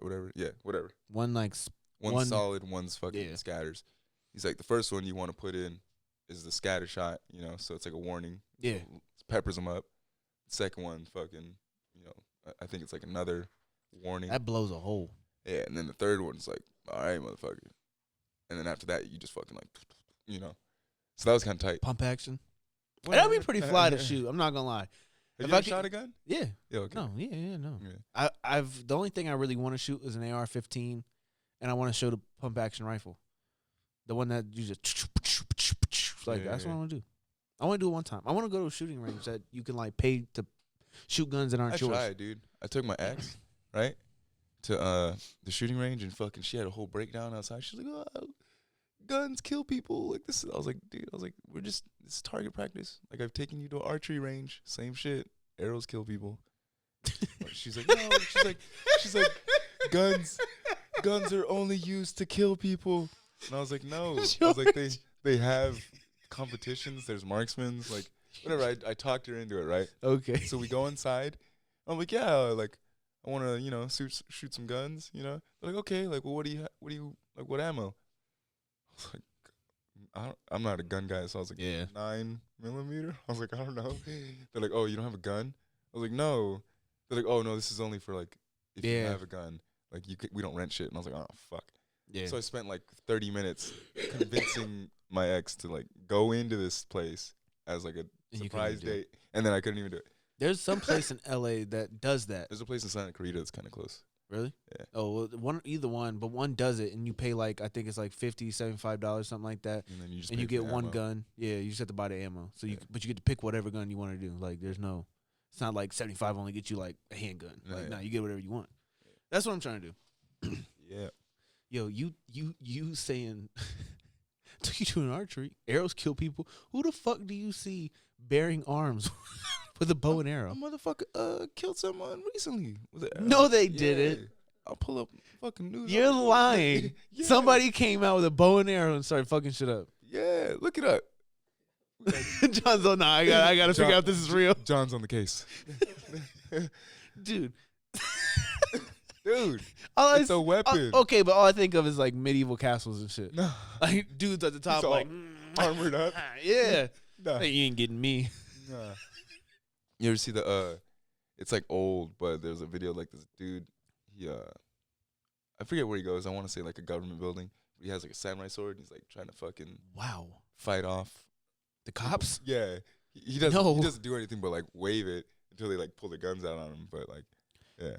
whatever. Yeah, whatever. one One's solid, one's fucking Yeah. scatters. He's like, the first one you want to put in is the scatter shot, you know, so it's like a warning. Yeah. Peppers them up. Second one, fucking, you know, I think it's like another warning. that blows a hole. Yeah, and then the third one's like, all right, motherfucker. And then after that, you just fucking like, you know. So that was kind of tight. Pump action. That'd be pretty fly to shoot. I'm not gonna lie. Have If you I ever could- shot a gun? Yeah. Yeah, okay. No. Yeah. No. Yeah. I've the only thing I really want to shoot is an AR-15, and I want to show the pump action rifle, the one that you just like. Yeah, That's yeah. what I want to do. I want to do it one time. I want to go to a shooting range that you can like pay to shoot guns that aren't I yours. tried, dude. I took my ex, right, to the shooting range, and fucking she had a whole breakdown outside. She's like, oh, guns kill people. Like this. I was like, dude, this is target practice. Like I've taken you to an archery range. Same shit. Arrows kill people. She's like, no. She's like, guns are only used to kill people. And I was like, no. I was like, they have competitions. There's marksmen. Like whatever. I talked her into it, right? Okay. So we go inside. I'm like, yeah, like I want to, you know, shoot some guns, you know. They're like, okay, like, well, what do you like? What ammo? I was like, I'm not a gun guy, so I was like, Yeah. 9mm. I was like, I don't know. They're like, oh, you don't have a gun? I was like, no. They're like, oh no, this is only for like if you Yeah. have a gun. Like we don't rent shit. And I was like, oh fuck. Yeah. So I spent like 30 minutes convincing my ex to like go into this place as like a And you couldn't surprise even do it. date, and then I couldn't even do it. There's some place in LA that does that. There's a place in Santa Clarita that's kind of close. Really? Yeah. Oh, well, either one, but one does it, and you pay like I think it's like $50, $75, something like that, And then you just and pay you for get the one ammo. gun. Yeah, you just have to buy the ammo. So Yeah. but you get to pick whatever gun you want to do. Like there's no, it's not like 75 only get you like a handgun. Yeah, Like yeah. nah, you get whatever you want. That's what I'm trying to do. Yeah. Yo, you saying took you to an archery? Arrows kill people. Who the fuck do you see bearing arms with a bow and arrow? A motherfucker killed someone recently with an arrow. No, they Yeah. didn't. I'll pull up fucking news. You're article. lying. Yeah. Somebody came out with a bow and arrow and started fucking shit up. Yeah, look it up. John's on. Nah, I gotta figure John- out if this is real, John's on the case. dude. Dude, All it's a weapon. okay, but all I think of is like medieval castles and shit. No. Like dudes at the top, all like armored up. Yeah, Nah. Like, you ain't getting me. Nah. You ever see It's like old, but there's a video like this dude. He I forget where he goes. I want to say like a government building. He has like a samurai sword. And he's like trying to fucking fight off The cops? Yeah, he doesn't do anything but like wave it until they like pull their guns out on him. But like, yeah.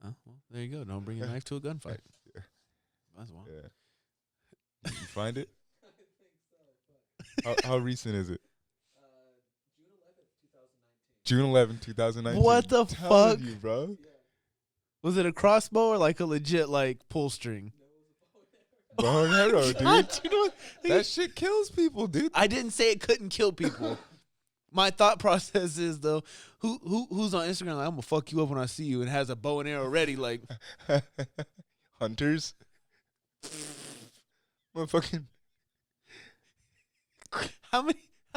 Oh, well, there you go. Don't bring a knife to a gunfight. Yeah. That's one. Yeah. You find it? How recent is it? June 11th, 2019. What the fuck? You, bro. Was it a crossbow or like a legit like pull string? Bow and arrow, dude. You know what? That shit kills people, dude. I didn't say it couldn't kill people. My thought process is though, who's on Instagram like I'm gonna fuck you up when I see you and has a bow and arrow ready like Hunters. Motherfucking. How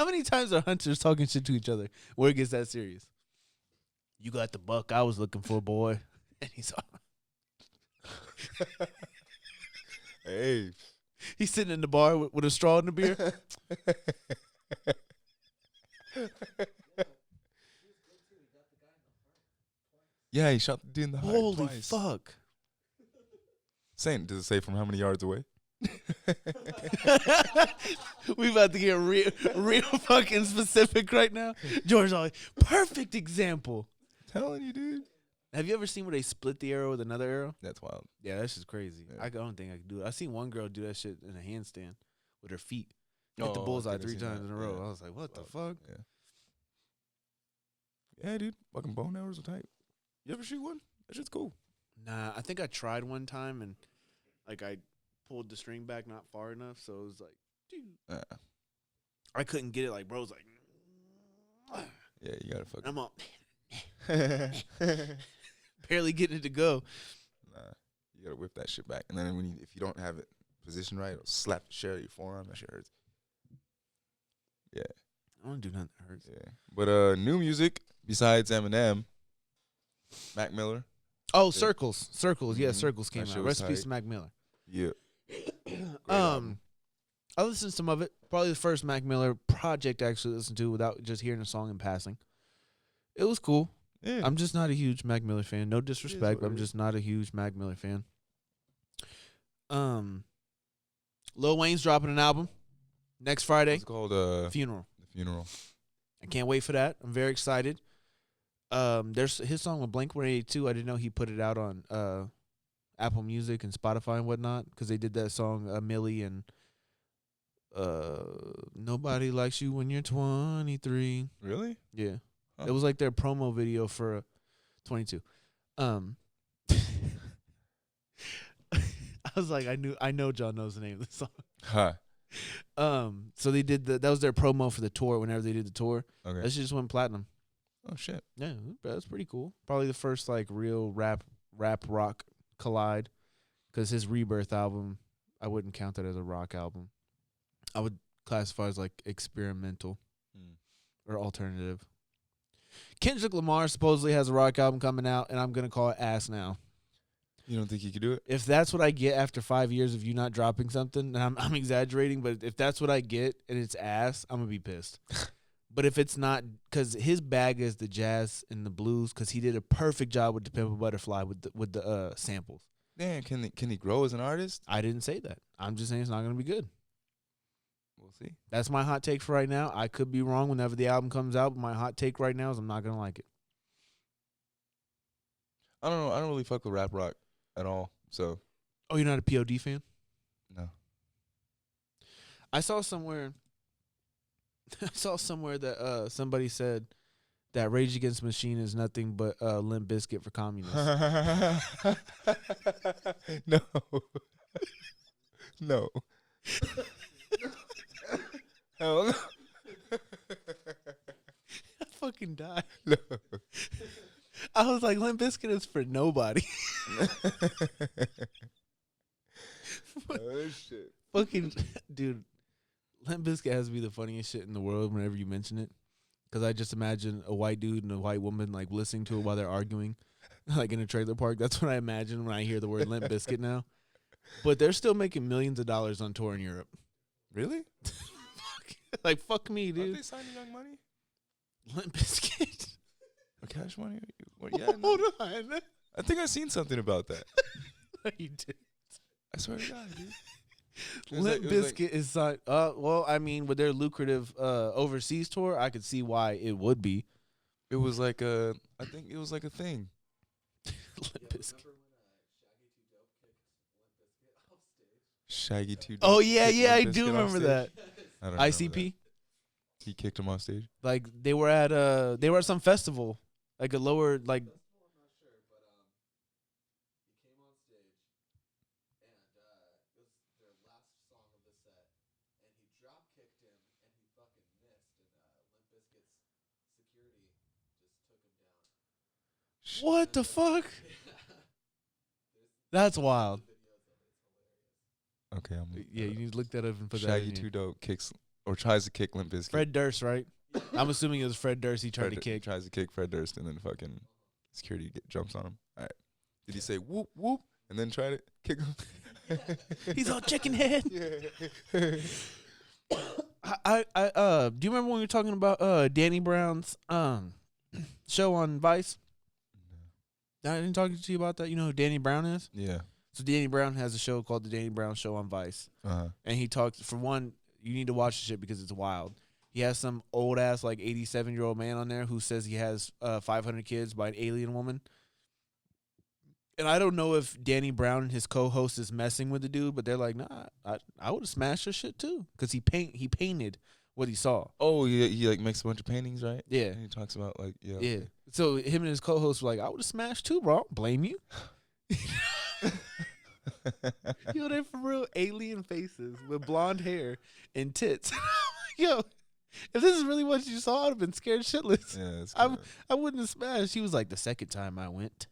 many times are hunters talking shit to each other where it gets that serious? You got the buck I was looking for, boy. And he's Hey. He's sitting in the bar with a straw in the beer. Yeah, he shot the dude in the heart. Holy twice. fuck. Does it say from how many yards away? We about to get real fucking specific right now. George always perfect example. Telling you, dude. Have you ever seen where they split the arrow with another arrow? That's wild. Yeah, that's just crazy. Yeah. I don't think I could do it. I seen one girl do that shit in a handstand with her feet. Hit the Oh, bullseye okay, 3 I seen times that. in a row. Yeah. I was like, what the Wild. fuck? Yeah, dude. Fucking bone arrows are tight. You ever shoot one? That shit's cool. Nah, I think I tried one time and like I pulled the string back not far enough, so it was like, dude. I couldn't get it. Like, bro was like, Yeah, you gotta fucking. I'm all barely getting it to go. Nah, you gotta whip that shit back, and then if you don't have it positioned right, it'll slap the shit out of your forearm. That shit hurts. Yeah, I don't do nothing that hurts. yeah. But new music besides Eminem, Mac Miller. Oh, Yeah. Circles. Yeah, Mhm. Circles came That out. shit was Rest in peace tight. to Mac Miller. Yeah. Great album. I listened to some of it. Probably the first Mac Miller project I actually listened to without just hearing a song in passing. It was cool. Yeah. I'm just not a huge Mac Miller fan. No disrespect, what but I'm it is. just not a huge Mac Miller fan. Lil Wayne's dropping an album next Friday. It's called Funeral. The Funeral. I can't wait for that. I'm very excited. There's his song with Blink-182. I didn't know he put it out on Apple Music and Spotify and whatnot because they did that song Millie and Nobody Likes You When You're 23. Really? Yeah. Huh. It was like their promo video for 22. I was like, I know John knows the name of the song. Huh. So they did that was their promo for the tour whenever they did the tour. Okay. That shit just went platinum. Oh shit. Yeah, that's pretty cool. Probably the first like real rap rock collide, because his Rebirth album, I wouldn't count that as a rock album. I would classify as like experimental or alternative. Kendrick Lamar supposedly has a rock album coming out, and I'm gonna call it ass now. You don't think he could do it? If that's what I get after 5 years of you not dropping something, and I'm exaggerating, but if that's what I get and it's ass, I'm gonna be pissed. But if it's not, because his bag is the jazz and the blues, because he did a perfect job with the Pimp a Butterfly with the samples. Man, can he grow as an artist? I didn't say that. I'm just saying it's not gonna be good. We'll see. That's my hot take for right now. I could be wrong whenever the album comes out, but my hot take right now is I'm not gonna like it. I don't know. I don't really fuck with rap rock at all. So Oh, you're not a POD fan? no. I saw somewhere that somebody said that Rage Against the Machine is nothing but Limp Bizkit for communists. No. No. Hell no. I fucking died. No. I was like, Limp Bizkit is for nobody. Oh shit. Fucking dude, Limp Bizkit has to be the funniest shit in the world whenever you mention it. Because I just imagine a white dude and a white woman like listening to it while they're arguing, like in a trailer park. That's what I imagine when I hear the word Limp Bizkit now. But they're still making millions of dollars on tour in Europe. Really? Like fuck me, Aren't dude. they signing Young Money? Limp Bizkit. Cash Money? What, yeah, no. Hold on. I think I seen something about that. You did. I swear to God, dude. Limp Bizkit is signed. Well, I mean, with their lucrative overseas tour, I could see why it would be. It was like a. I think it was like a thing. Limp Bizkit. Shaggy 2. Oh yeah, kicked yeah, I Limp do Bizkit off remember stage. that. I don't remember ICP. that. He kicked him off stage. Like they were at some festival, like a lower like. What the fuck? That's wild. Okay, I'm. Yeah, you need to look that up and put that Shaggy in 2 here. Dope kicks or tries to kick Limp Bizkit. Fred Durst, right? I'm assuming it was Fred Durst he tried to kick. Tries to kick Fred Durst, and then fucking security jumps on him. All right. Did he say whoop whoop and then try to kick him? He's all chicken head. Yeah. Do you remember when we were talking about Danny Brown's show on Vice? I didn't talk to you about that. You know who Danny Brown is? Yeah. So Danny Brown has a show called The Danny Brown Show on Vice. Uh-huh. And he talks, for one, you need to watch the shit because it's wild. He has some old ass, like 87-year-old man on there who says he has 500 kids by an alien woman. And I don't know if Danny Brown and his co-host is messing with the dude, but they're like, nah, I would have smashed her shit too. Because he painted what he saw. Oh, he like makes a bunch of paintings, right? Yeah. And he talks about like, yeah. Yeah. So him and his co-host were like, I would have smashed too, bro. Blame you. Yo, they're for real alien faces with blonde hair and tits. Yo, if this is really what you saw, I'd have been scared shitless. Yeah, it's I wouldn't have smashed. He was like, the second time I went,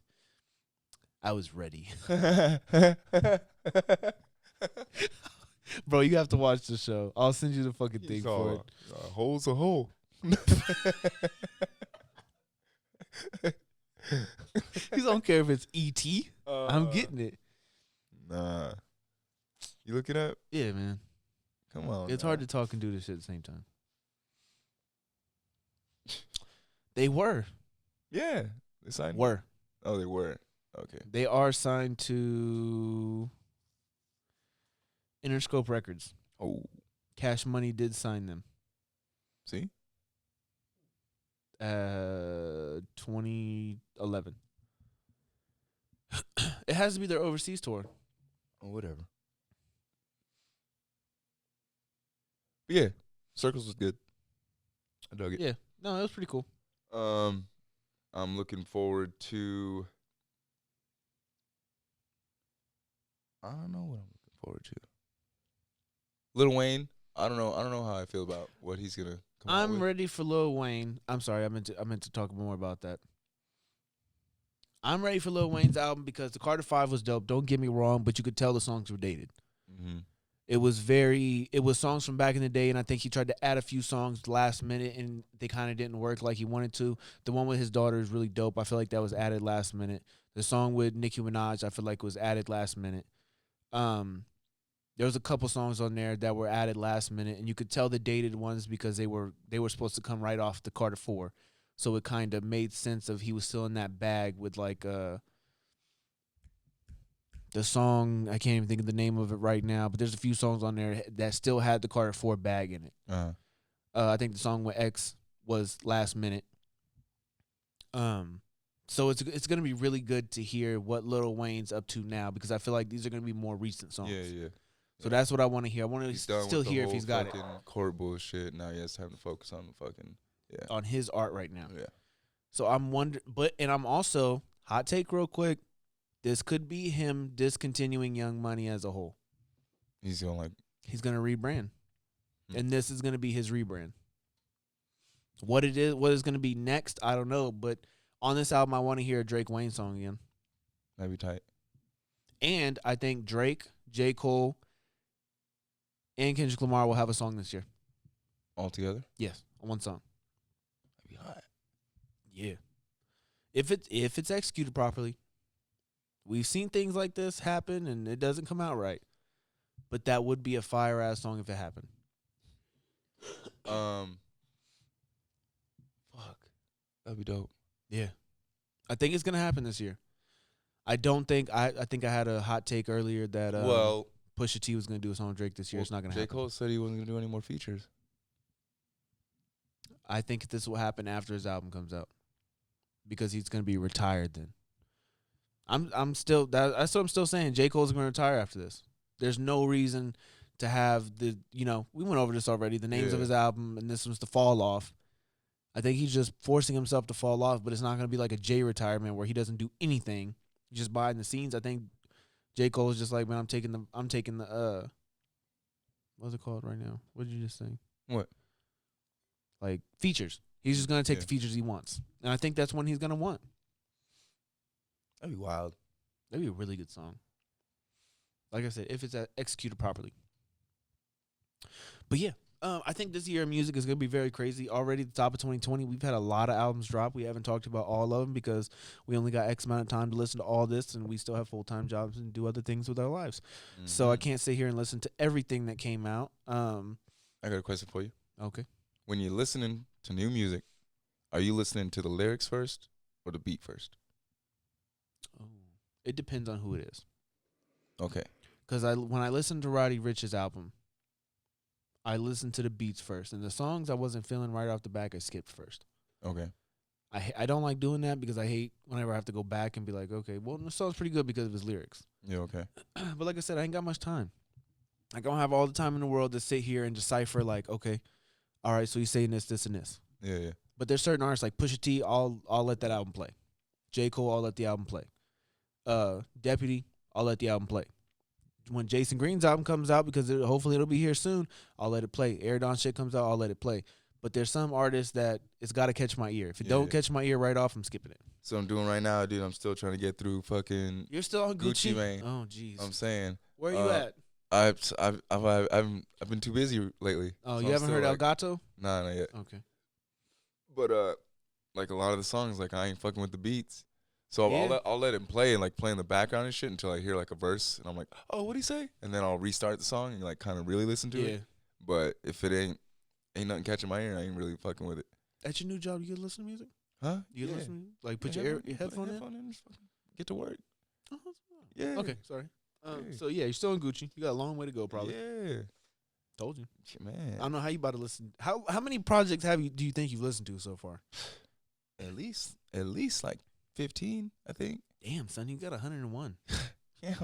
I was ready. Bro, you have to watch the show. I'll send you the fucking thing for it. A hole's a hole. He don't care if it's E.T. I'm getting it. Nah. You look it up? Yeah, man. Come on. It's man. hard to talk and do this shit at the same time. They were. Yeah. They signed. Were. Oh, they were. Okay. They are signed to Interscope Records. Oh. Cash Money did sign them. See? 2011. It has to be their overseas tour. Oh, whatever. But yeah. Circles was good. I dug it. Yeah. No, it was pretty cool. I'm looking forward to. I don't know what I'm looking forward to. Lil Wayne. I don't know how I feel about what he's gonna come out I'm with. ready for Lil Wayne. I'm sorry, I meant to talk more about that. I'm ready for Lil Wayne's album because the Carter 5 was dope. Don't get me wrong, but you could tell the songs were dated. Mm-hmm. It was songs from back in the day, and I think he tried to add a few songs last minute, and they kind of didn't work like he wanted to. The one with his daughter is really dope. I feel like that was added last minute. The song with Nicki Minaj, I feel like was added last minute. There was a couple songs on there that were added last minute, and you could tell the dated ones because they were supposed to come right off the Carter 4. So it kind of made sense of he was still in that bag with like the song, I can't even think of the name of it right now, but there's a few songs on there that still had the Carter 4 bag in it. Uh-huh. I think the song with X was last minute. So it's gonna be really good to hear what Lil Wayne's up to now because I feel like these are gonna be more recent songs. Yeah. So that's what I want to hear. I want to still hear if he's got it court bullshit. Now he has time to focus on the fucking on his art right now. Yeah. So I'm wondering, and I'm also hot take real quick. This could be him discontinuing Young Money as a whole. He's gonna rebrand, and this is gonna be his rebrand. What is gonna be next, I don't know. But on this album, I want to hear a Drake Wayne song again. That'd be tight. And I think Drake, J. Cole, and Kendrick Lamar will have a song this year. All together? Yes, one song. That'd be hot. Yeah. If it's executed properly. We've seen things like this happen and it doesn't come out right. But that would be a fire ass song if it happened. Fuck. That'd be dope. Yeah. I think it's gonna happen this year. I don't think I think I had a hot take earlier that well, Pusha T was gonna do a song with Drake this year. It's not gonna J. happen. Cole said he wasn't gonna do any more features. I think this will happen after his album comes out because he's gonna be retired then. I'm still that's what I'm still saying. J. Cole's gonna retire after this. There's no reason to have the we went over this already. The names of his album and this was to fall off. I think he's just forcing himself to fall off, but it's not gonna be like a Jay retirement where he doesn't do anything, just behind the scenes. I think J. Cole is just like, man, I'm taking the what's it called right now? What did you just say? What? Like features. He's just gonna take the features he wants, and I think that's when he's gonna want. That'd be wild. That'd be a really good song. Like I said, if it's executed properly. But yeah, I think this year music is gonna be very crazy. Already at the top of 2020, we've had a lot of albums drop. We haven't talked about all of them because we only got X amount of time to listen to all this, and we still have full-time jobs and do other things with our lives. Mm-hmm. So I can't sit here and listen to everything that came out. I got a question for you. Okay. When you're listening to new music, are you listening to the lyrics first or the beat first? Oh, it depends on who it is. Okay. Because when I listened to Roddy Ricch's album, I listened to the beats first, and the songs I wasn't feeling right off the back, I skipped first. Okay. I don't like doing that because I hate whenever I have to go back and be like, okay, well, the song's pretty good because of his lyrics. Yeah, okay. But like I said, I ain't got much time. I don't have all the time in the world to sit here and decipher like, okay, all right, so he's saying this, this, and this. Yeah, yeah. But there's certain artists like Pusha T, I'll let that album play. J. Cole, I'll let the album play. Deputy, I'll let the album play. When Jason Green's album comes out, because hopefully it'll be here soon, I'll let it play. Air Dawn shit comes out, I'll let it play. But there's some artists that it's got to catch my ear. If it don't catch my ear right off, I'm skipping it. So I'm doing right now, dude. I'm still trying to get through fucking. You're still on Gucci, man. Oh, jeez. I'm saying. Where are you at? I've been too busy lately. Oh, so you haven't heard like, Elgato? Nah, not yet. Okay. But like a lot of the songs, like I ain't fucking with the beats. So I'll let it play and like play in the background and shit until I hear like a verse and I'm like, oh, what'd he say? And then I'll restart the song and like kind of really listen to it. But if it ain't nothing catching my ear, I ain't really fucking with it. At your new job, you get to listen to music? Huh? You get to listen to music? Like put your headphone in? And just fucking get to work. Oh, yeah. Okay, sorry. So yeah, you're still in Gucci. You got a long way to go, probably. Yeah. Told you. Man. I don't know how you about to listen. How many projects do you think you've listened to so far? At least like 15, I think. Damn, son, you got 101. Yeah,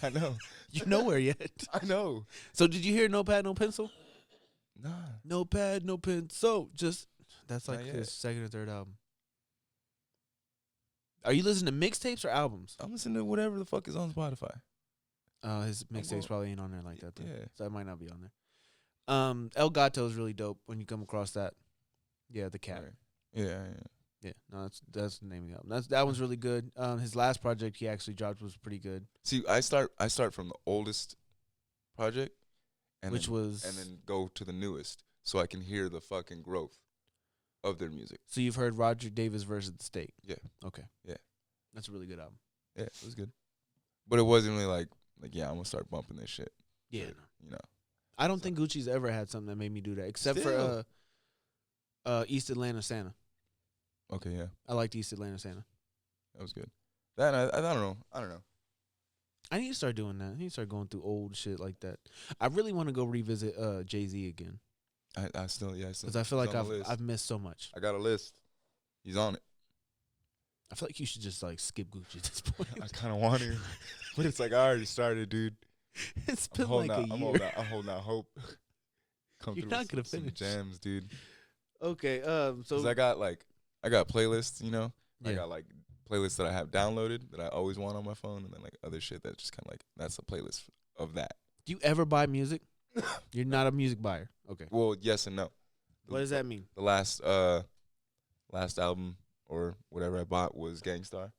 I know. You nowhere yet. I know. So did you hear No Pad, No Pencil? Nah. No Pad, No Pencil. That's like his second or third album. Are you listening to mixtapes or albums? I'm listening to whatever the fuck is on Spotify. His mixtapes probably ain't on there like that, though. Yeah. So it might not be on there. El Gato is really dope when you come across that. Yeah, the cat. Right. Yeah. Yeah, no, that's the name of the album. That one's really good. His last project he actually dropped was pretty good. See, I start from the oldest project, and then go to the newest, so I can hear the fucking growth of their music. So you've heard Roger Davis versus The State? Yeah. Okay. Yeah. That's a really good album. Yeah, it was good, but it wasn't really like yeah, I'm gonna start bumping this shit. Yeah. You know. I don't think Gucci's ever had something that made me do that, except for East Atlanta Santa. Okay, yeah. I liked East Atlanta Santa. That was good. That I don't know. I need to start doing that. I need to start going through old shit like that. I really want to go revisit Jay-Z again. I still because I feel like I've missed so much. I got a list. He's on it. I feel like you should just like skip Gucci at this point. I kind of want to, but it's like I already started, dude. It's been like a year. I'm holding out hope. You're not gonna finish some jams, dude. Okay, so I got playlists, you know. Yeah. I got like playlists that I have downloaded that I always want on my phone, and then like other shit that's just kind of like that's a playlist of that. Do you ever buy music? You're not a music buyer. Okay. Well, yes and no. What does that mean? The last album or whatever I bought was Gangstar.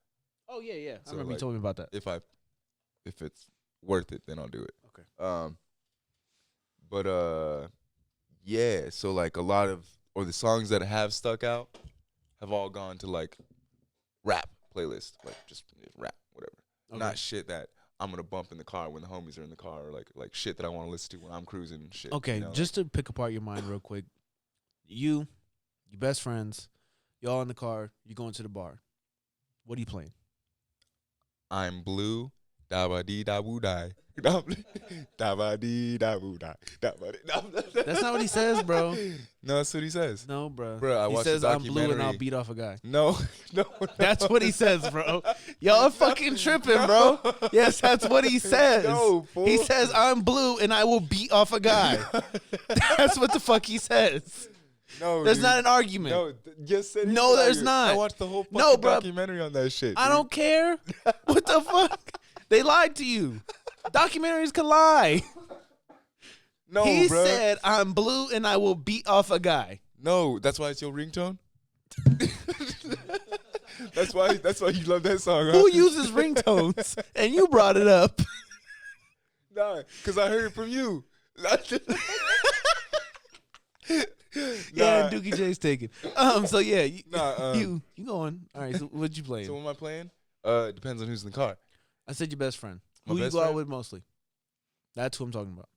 Oh yeah. So I remember like, you told me about that. If it's worth it, then I'll do it. Okay. Yeah. So like a lot of the songs that have stuck out have all gone to like rap playlist, like just rap, whatever. Okay. Not shit that I'm gonna bump in the car when the homies are in the car, or like shit that I want to listen to when I'm cruising and shit. Okay, you know? just to pick apart your mind real quick, your best friends, Y'all in the car. You going to the bar. What are you playing? I'm blue. Da ba dee da woo die. Da ba dee da woo die. That's not what he says, bro. No, that's what he says. No, bro. Bro, I he watched says the I'm blue and I'll documentary. beat off a guy. No, no. That's what he says, bro. Y'all fucking tripping, bro. Yes, that's what he says. No, fool. He says I'm blue and I will beat off a guy. That's what the fuck he says. No, There's dude. not an argument. No, just said No, there's not. I watched the whole fucking No, bro. documentary on that shit. I dude. don't care. What the fuck? They lied to you. Documentaries can lie. No, He bro. said I'm blue and I will beat off a guy. No, that's why it's your ringtone. That's why you love that song. Huh? Who uses ringtones? And you brought it up. Nah, because I heard it from you. Yeah, Dookie J's taken. So yeah, Nah, you going? All right. So what you playing? So what am I playing? It depends on who's in the car. I said your best friend. My Who you best go out friend? with mostly? That's who I'm talking about.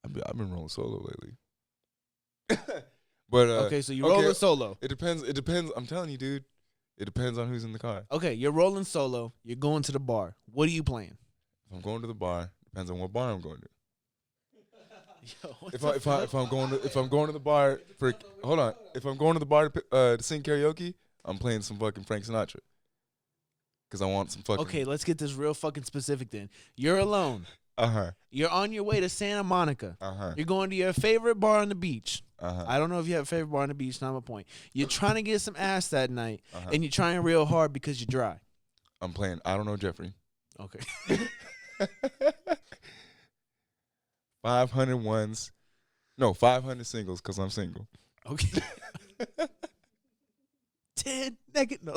I've been rolling solo lately. But Okay, so you're rolling solo. It depends. It depends. I'm telling you, dude. It depends on who's in the car. Okay, you're rolling solo. You're going to the bar. What are you playing? If I'm going to the bar, depends on what bar I'm going to. Yo, If I'm going to the bar for if I'm going to the bar to sing karaoke, I'm playing some fucking Frank Sinatra. Cause I want some fucking. Okay, let's get this real fucking specific then. You're alone. Uh-huh. You're on your way to Santa Monica. Uh-huh. You're going to your favorite bar on the beach. Uh-huh. I don't know if you have a favorite bar on the beach, not my point. You're trying to get some ass that night, Uh-huh. and you're trying real hard because you're dry. I'm playing I Don't Know Jeffrey. Okay. 500 ones. No, 500 singles because I'm single. Okay. 10 naked. No.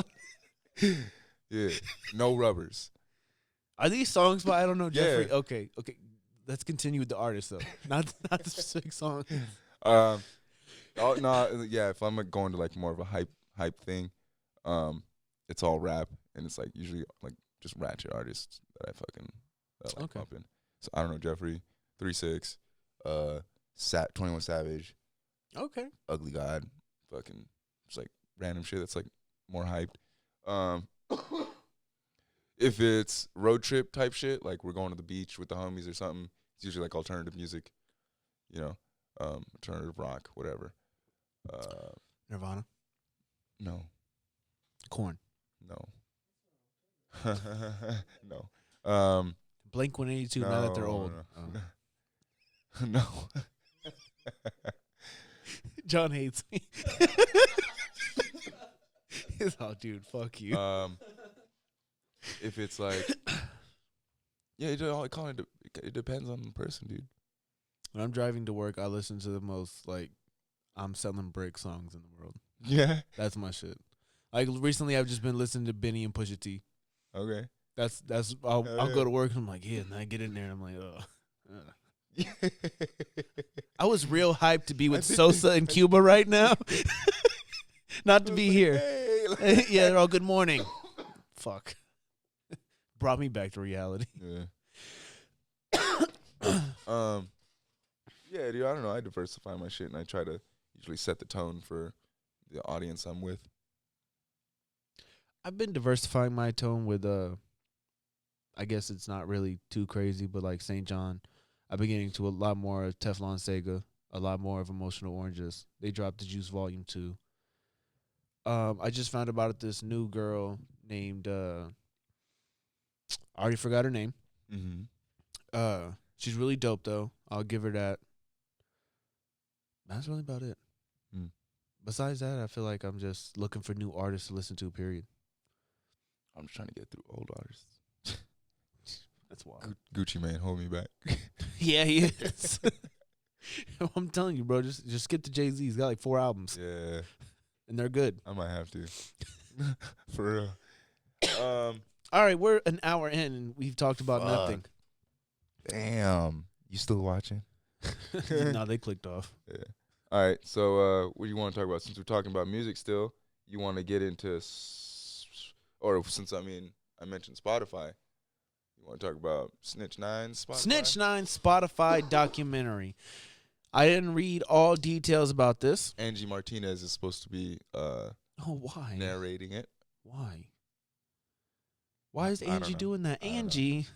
Yeah. No rubbers. Are these songs by I Don't Know Jeffrey? Yeah. Okay. Let's continue with the artist though, not the specific song. Oh no, yeah. If I'm going to like more of a hype thing, it's all rap and it's like usually like just ratchet artists that I like Okay. pumping. So I Don't Know Jeffrey, 3-6, 21 Savage, Okay. Ugly God, fucking just like random shit that's like more hyped. If it's road trip type shit, like we're going to the beach with the homies or something, it's usually like alternative music, you know, alternative rock, whatever. Nirvana. No, Korn. no, no. Blink 182. Now that they're old. Oh. No. John hates me. He's oh, dude, fuck you. If it's like, yeah, it depends on the person, dude. When I'm driving to work, I listen to the most like I'm selling brick songs in the world. Yeah. That's my shit. Like recently, I've just been listening to Benny and Pusha T. Okay. That's I'll yeah. go to work and I'm like, yeah, and I get in there and I'm like, I was real hyped to be with Sosa in Cuba right now. Not to be here. Hey, Yeah, they're all good morning. Fuck. Brought me back to reality. Yeah. Yeah, dude. I don't know. I diversify my shit, and I try to usually set the tone for the audience I'm with. I've been diversifying my tone with I guess it's not really too crazy, but like St. John, I've been getting to a lot more of Teflon Sega, a lot more of Emotional Oranges. They dropped the Juice Volume 2. I just found about this new girl named I already forgot her name. Mm-hmm. She's really dope though. I'll give her that. That's really about it. Mm. Besides that, I feel like I'm just looking for new artists to listen to, period. I'm just trying to get through old artists. That's wild. Gucci Mane, hold me back. Yeah, he is. I'm telling you, bro, just skip to Jay-Z. He's got like 4 albums, Yeah, and they're good. I might have to. For real. All right, we're an hour in, and we've talked about Fuck. nothing. Damn. You still watching? No, they clicked off. Yeah. All right. So, what do you want to talk about? Since we're talking about music still, you want to get into, or since I mentioned Spotify, you want to talk about Snitch 9 Spotify? Snitch 9 Spotify documentary. I didn't read all details about this. Angie Martinez is supposed to be Why? narrating it. Why? Why is I don't Angie know. doing that? I don't know. Angie,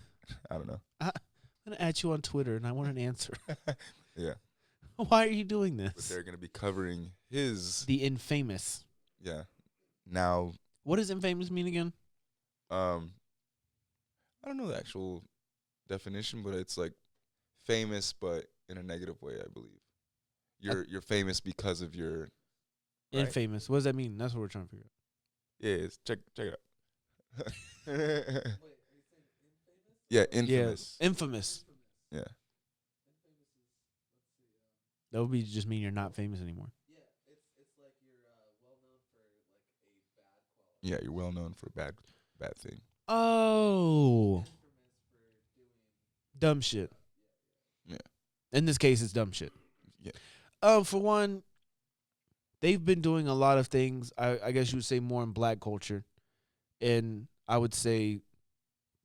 I don't know. I'm going to add you on Twitter, and I want an answer. Yeah. Why are you doing But this? they're going to be covering his, The infamous. now, What does infamous mean again? I don't know the actual definition, but it's like famous, but in a negative way, I believe. You're famous because of your, right? Infamous. What does that mean? That's what we're trying to figure out. Yeah, check it out. Yeah, infamous. Yeah, infamous. Yeah. That would be just mean you're not famous anymore. Yeah, you're well known for a bad thing. Oh. Dumb shit. Yeah. In this case, it's dumb shit. Yeah. For one, they've been doing a lot of things, I guess you would say more in black culture. And I would say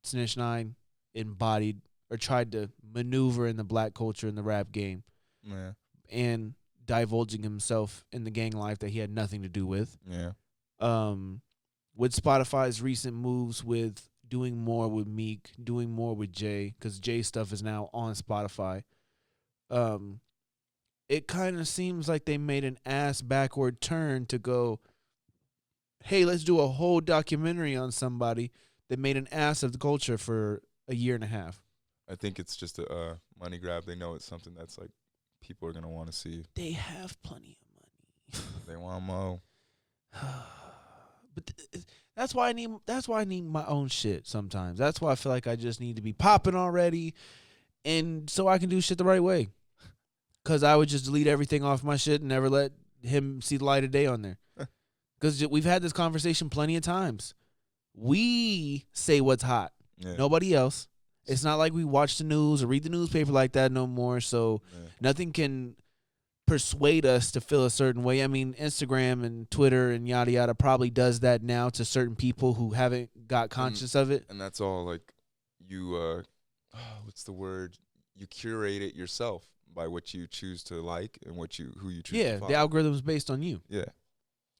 Snitch 9 embodied or tried to maneuver in the black culture in the rap game. Yeah. And divulging himself in the gang life that he had nothing to do with. Yeah. With Spotify's recent moves with doing more with Meek, doing more with Jay, because Jay's stuff is now on Spotify. It kind of seems like they made an ass backward turn to go, hey, let's do a whole documentary on somebody that made an ass of the culture for a year and a half. I think it's just a money grab. They know it's something that's like people are gonna want to see. They have plenty of money. They want more. But that's why I need my own shit sometimes. That's why I feel like I just need to be popping already, and so I can do shit the right way. Cause I would just delete everything off my shit and never let him see the light of day on there. Cause we've had this conversation plenty of times. We say what's hot. Yeah. Nobody else. It's not like we watch the news or read the newspaper like that no more. So nothing can persuade us to feel a certain way. I mean, Instagram and Twitter and yada yada probably does that now to certain people who haven't got conscious of it. And that's all like you what's the word? You curate it yourself by what you choose to like and who you choose to follow. The algorithm is based on you. Yeah.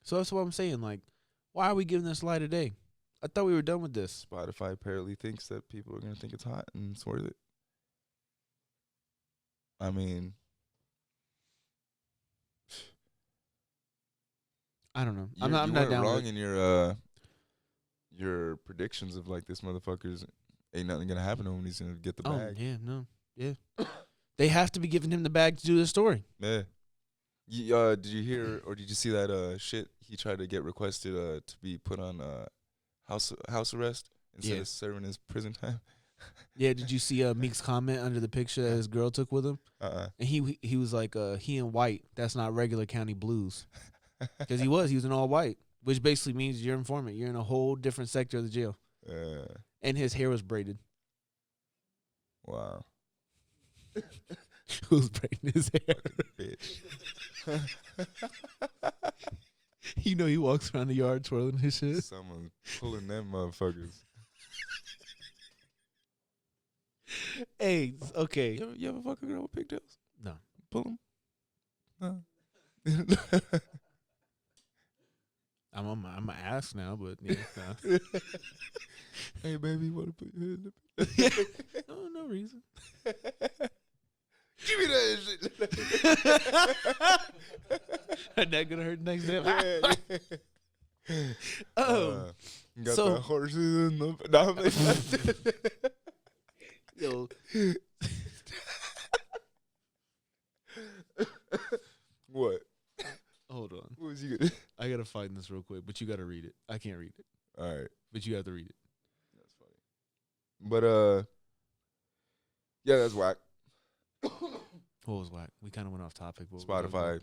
So that's what I'm saying. Like, why are we giving this light of day? I thought we were done with this. Spotify apparently thinks that people are gonna think it's hot and it's worth it. I mean, I don't know. I'm not weren't down wrong with it. in your predictions of like this motherfucker's ain't nothing gonna happen to him when he's gonna get the bag. They have to be giving him the bag to do the story. Yeah. Did you hear or did you see that shit? He tried to get requested to be put on house arrest instead of serving his prison time. Yeah, did you see Meek's comment under the picture that his girl took with him? And he was like, he in white. That's not regular county blues. Because he was in all white, which basically means you're informant. You're in a whole different sector of the jail. And his hair was braided. Wow. Who's braiding his hair? Bitch. You know he walks around the yard twirling his shit. Someone's pulling them motherfuckers. Hey, okay. You ever fuck a girl with pigtails? No. Pull them? No. I'm gonna ask now, but yeah, no. Hey, baby, you want to put your head in the No reason. Give me that shit. That gonna hurt next day. Got So- the horses in the. No, I'm like- Yo, What? hold on. What was you gonna? I gotta find this real quick, but you gotta read it. I can't read it, All right, but you have to read it. that's funny. But yeah, that's whack. What was whack? We kind of went off topic. What was Spotify. whack?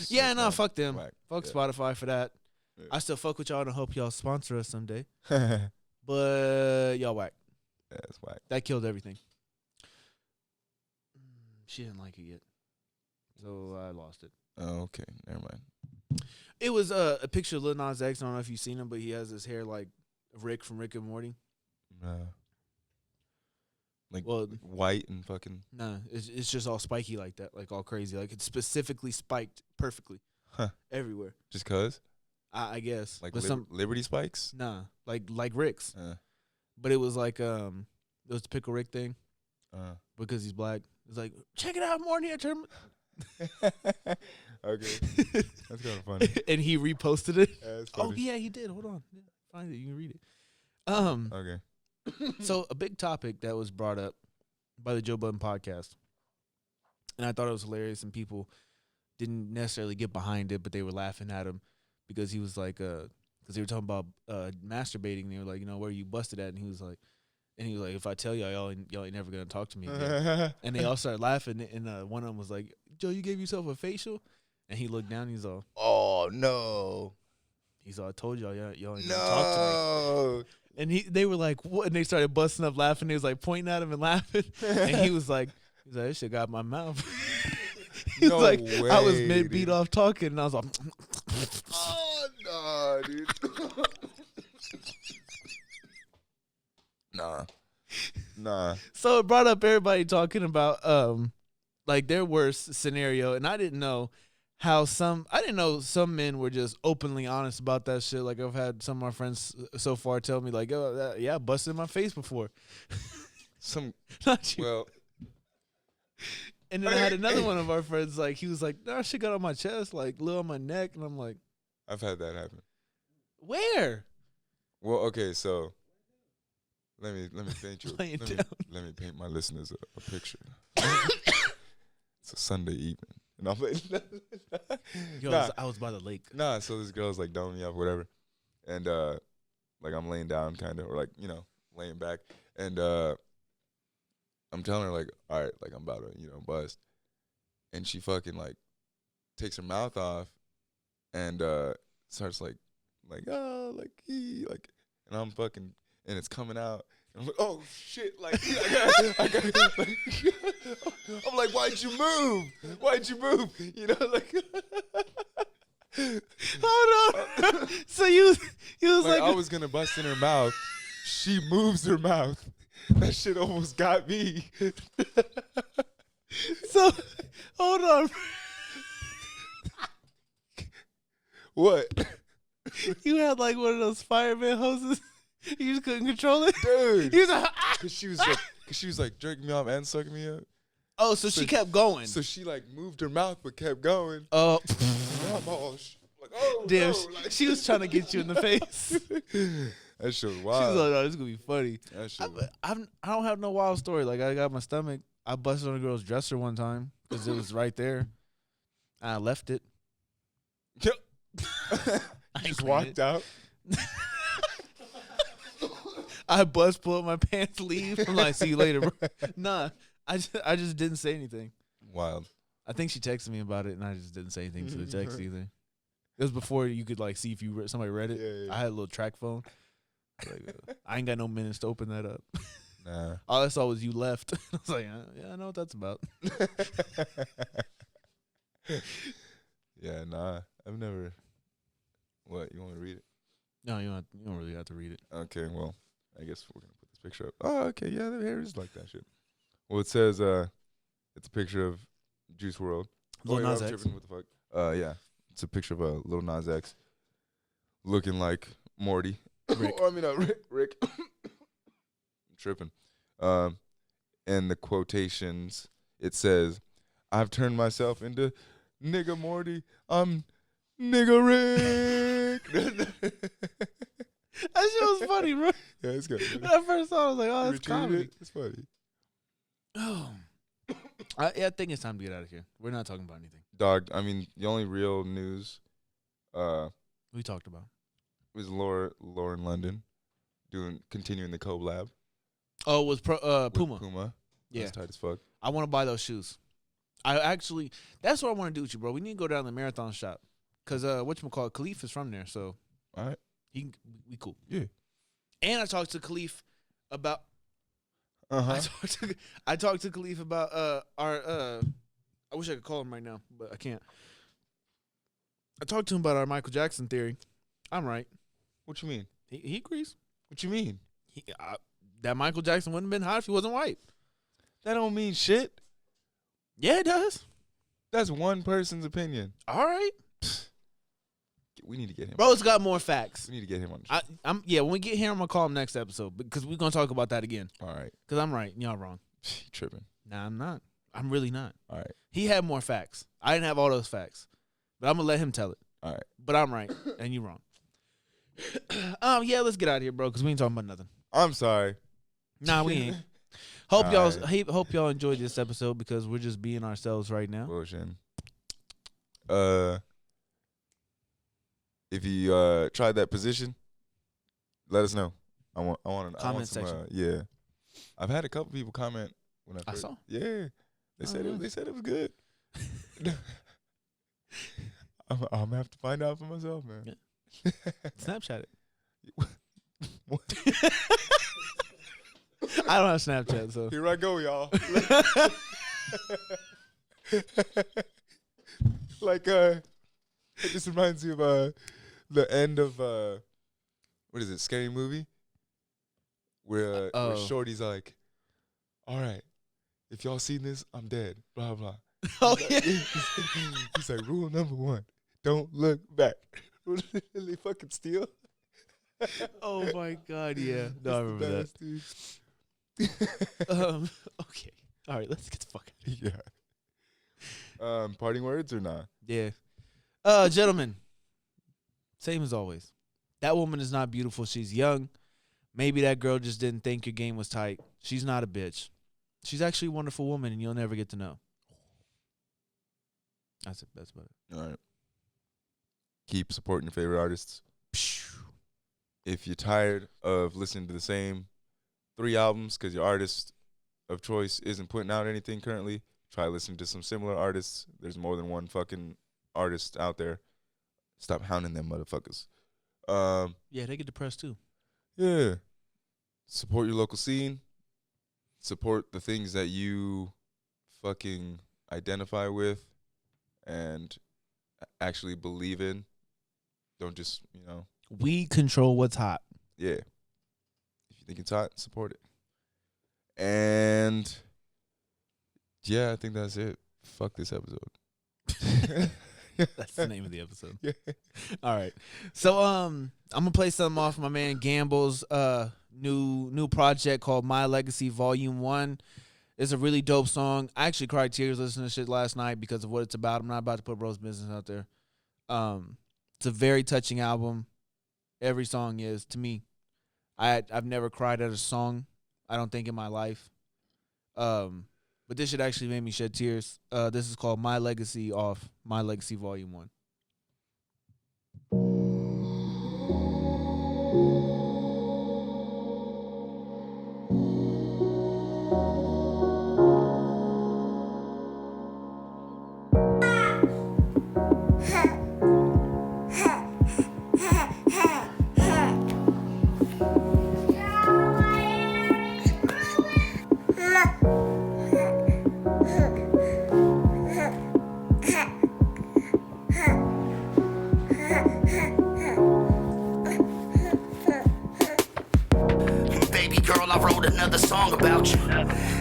Yeah, no, fuck them. Whack. Fuck Yeah. Spotify for that. Yeah. I still fuck with y'all and I hope y'all sponsor us someday. Yeah, But y'all whack. that's whack. That killed everything. She didn't like it yet, so I lost it. Oh, okay, never mind. It was a picture of Lil Nas X. I don't know if you've seen him, but he has his hair like Rick from Rick and Morty. Like Well, white and fucking. nah, it's just all spiky like that, like all crazy. Like it's specifically spiked perfectly, everywhere. Just cause. I guess Like but some Liberty spikes. nah, like Rick's, Uh, but it was like it was the Pickle Rick thing because he's black. It's like check it out, Morty. Okay, that's kind of funny. And he reposted it. Yeah, that's Oh funny. yeah, he did. Hold on, find it. You can read it. Okay. So a big topic that was brought up by the Joe Budden podcast, and I thought it was hilarious, and people didn't necessarily get behind it, but they were laughing at him because he was like, because they were talking about masturbating. They were like, where you busted at, and he was like, if I tell y'all ain't never gonna talk to me again. And they all started laughing, and one of them was like, Joe, you gave yourself a facial, and he looked down, and he's all, Oh no. I told y'all ain't gonna talk to me. No. And they were like, what? And they started busting up laughing. They was like pointing at him and laughing. And he was like, this shit got my mouth. He was No like, way, I was mid beat dude. off talking, and I was like, Oh no, dude. Nah. so it brought up everybody talking about like their worst scenario, and I didn't know some men were just openly honest about that shit. Like I've had some of my friends so far tell me like, oh yeah, I busted in my face before. Not you. Well, And then I had another one of our friends like he was like, no, shit got on my chest, like little on my neck, and I'm like, I've had that happen. where? Well, okay, so let me paint you. Lay it Let me, down. let me paint my listeners a picture. It's a Sunday evening, and I'm like, Yo, nah, I was by the lake. nah. So this girl's like doming me up, whatever, and like I'm laying down, kind of, or like laying back, and I'm telling her like, all right, like I'm about to bust, and she fucking like takes her mouth off, and starts like oh like, and I'm fucking, and it's coming out. I'm like, oh shit! Like, I got like, I'm like, why'd you move? Why'd you move? Like, Hold on. So you was like I was gonna bust in her mouth. She moves her mouth. That shit almost got me. so hold on. What, You had like one of those fireman hoses. You just couldn't control it, dude? He was like, ah! Cause she was like jerking me off and sucking me up. Oh, so she kept going. So she like moved her mouth but kept going. Oh, I'm all like, oh damn! no, like, She was trying to get you in the face. that shit was She was wild. like, "Oh, this is gonna be funny." That shit was, I don't have no wild story. Like I got my stomach. I busted on a girl's dresser one time because it was right there. I left it. I ain't just clean walked it. out. I pull up my pants, leave. I'm like, see you later, bro. Nah, I just didn't say anything. Wild. I think she texted me about it, and I just didn't say anything to the text either. It was before you could like see if somebody read it. Yeah. I had a little track phone. Like, I ain't got no minutes to open that up. Nah. All I saw was you left. I was like, yeah, I know what that's about. Yeah, nah. I've never. What, you want me to read it? No, you don't really have to read it. Okay, well, I guess we're gonna put this picture up. Oh, okay, yeah, the hair is like that shit. Well, it says it's a picture of Juice WRLD. Lil Nas I'm X. tripping. What the fuck? Yeah, it's a picture of a Lil Nas X looking like Morty. Rick. I mean, Rick. I'm tripping. And the quotations, it says, "I've turned myself into nigga Morty. I'm nigga Rick." That shit was funny, bro. Yeah, it's good. When I first saw it, I was like, oh, that's Retweeted comedy. it. It's funny. Oh. I think it's time to get out of here. We're not talking about anything. Dog, I mean, the only real news We talked about. was Lauren London continuing the collab Oh, it was with Puma. Puma. Yeah. That's tight as fuck. I want to buy those shoes. That's what I want to do with you, bro. We need to go down to the marathon shop. Because, whatchamacallit, Khalif is from there, so All right. we cool. Yeah. And I talked to Khalif about, Uh-huh. I talked to Khalif about I wish I could call him right now, but I can't. I talked to him about our Michael Jackson theory. I'm right. What you mean? He agrees. What you mean? That Michael Jackson wouldn't have been hot if he wasn't white. That don't mean shit. Yeah, it does. That's one person's opinion. All right. We need to get him. Bro's got more facts. We need to get him on the show. When we get here, I'm gonna call him next episode because we're gonna talk about that again. All right. Because I'm right, y'all wrong. You tripping. Nah, I'm not. I'm really not. All right. He had more facts. I didn't have all those facts, but I'm gonna let him tell it. All right. But I'm right and you wrong. Yeah, let's get out of here, bro, because we ain't talking about nothing. I'm sorry. Nah, we ain't. Hope y'all enjoyed this episode because we're just being ourselves right now. Bullshit. If you tried that position, let us know. I want Comment some, section. yeah, I've had a couple people comment when I saw. Yeah, they said nice. They said it was good. I'm gonna have to find out for myself, man. Yeah. Snapchat it. What? I don't have Snapchat, so Here I go, y'all. Like this reminds me of the end of what is it, Scary Movie? Where Shorty's like, all right, if y'all seen this, I'm dead. Blah blah. Oh yeah. He's like, rule number 1, don't look back. They fucking steal. Oh my god, yeah. No, I remember that. Okay. All right, let's get the fuck out of here. Yeah. Parting words or not? Yeah. Gentlemen, same as always. That woman is not beautiful. She's young. Maybe that girl just didn't think your game was tight. She's not a bitch. She's actually a wonderful woman, and you'll never get to know. That's it. That's about it. All right. Keep supporting your favorite artists. If you're tired of listening to the same 3 albums because your artist of choice isn't putting out anything currently, try listening to some similar artists. There's more than one fucking artist out there. Stop hounding them motherfuckers. Yeah, they get depressed too. Yeah. Support your local scene. Support the things that you fucking identify with and actually believe in. Don't just, We control what's hot. yeah. If you think it's hot, support it. And yeah, I think that's it. Fuck this episode. That's the name of the episode. Yeah. All right. So I'm gonna play something off my man Gamble's new project called My Legacy Volume 1. It's a really dope song. I actually cried tears listening to shit last night because of what it's about. I'm not about to put Bro's business out there. It's a very touching album. Every song is, to me. I've never cried at a song, I don't think, in my life. But this shit actually made me shed tears. This is called My Legacy off My Legacy Volume 1. Another song about you.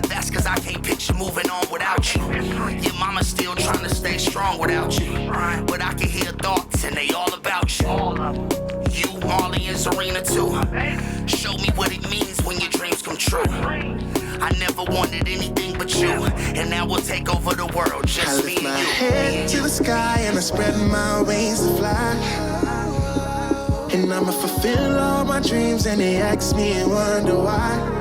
That's cause I can't picture moving on without you. Your mama's still trying to stay strong without you. But I can hear thoughts and they all about you. You, Marley, and Serena too. Show me what it means when your dreams come true. I never wanted anything but you, and now we'll take over the world, just me and you. I lift my head to the sky and I spread my wings to fly. And I'ma fulfill all my dreams and they ask me and wonder why.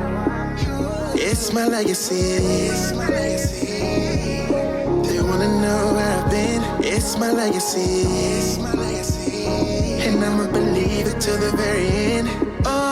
It's my legacy. It's my legacy. They wanna know where I've been. It's my legacy. It's my legacy. And I'ma believe it to the very end. Oh.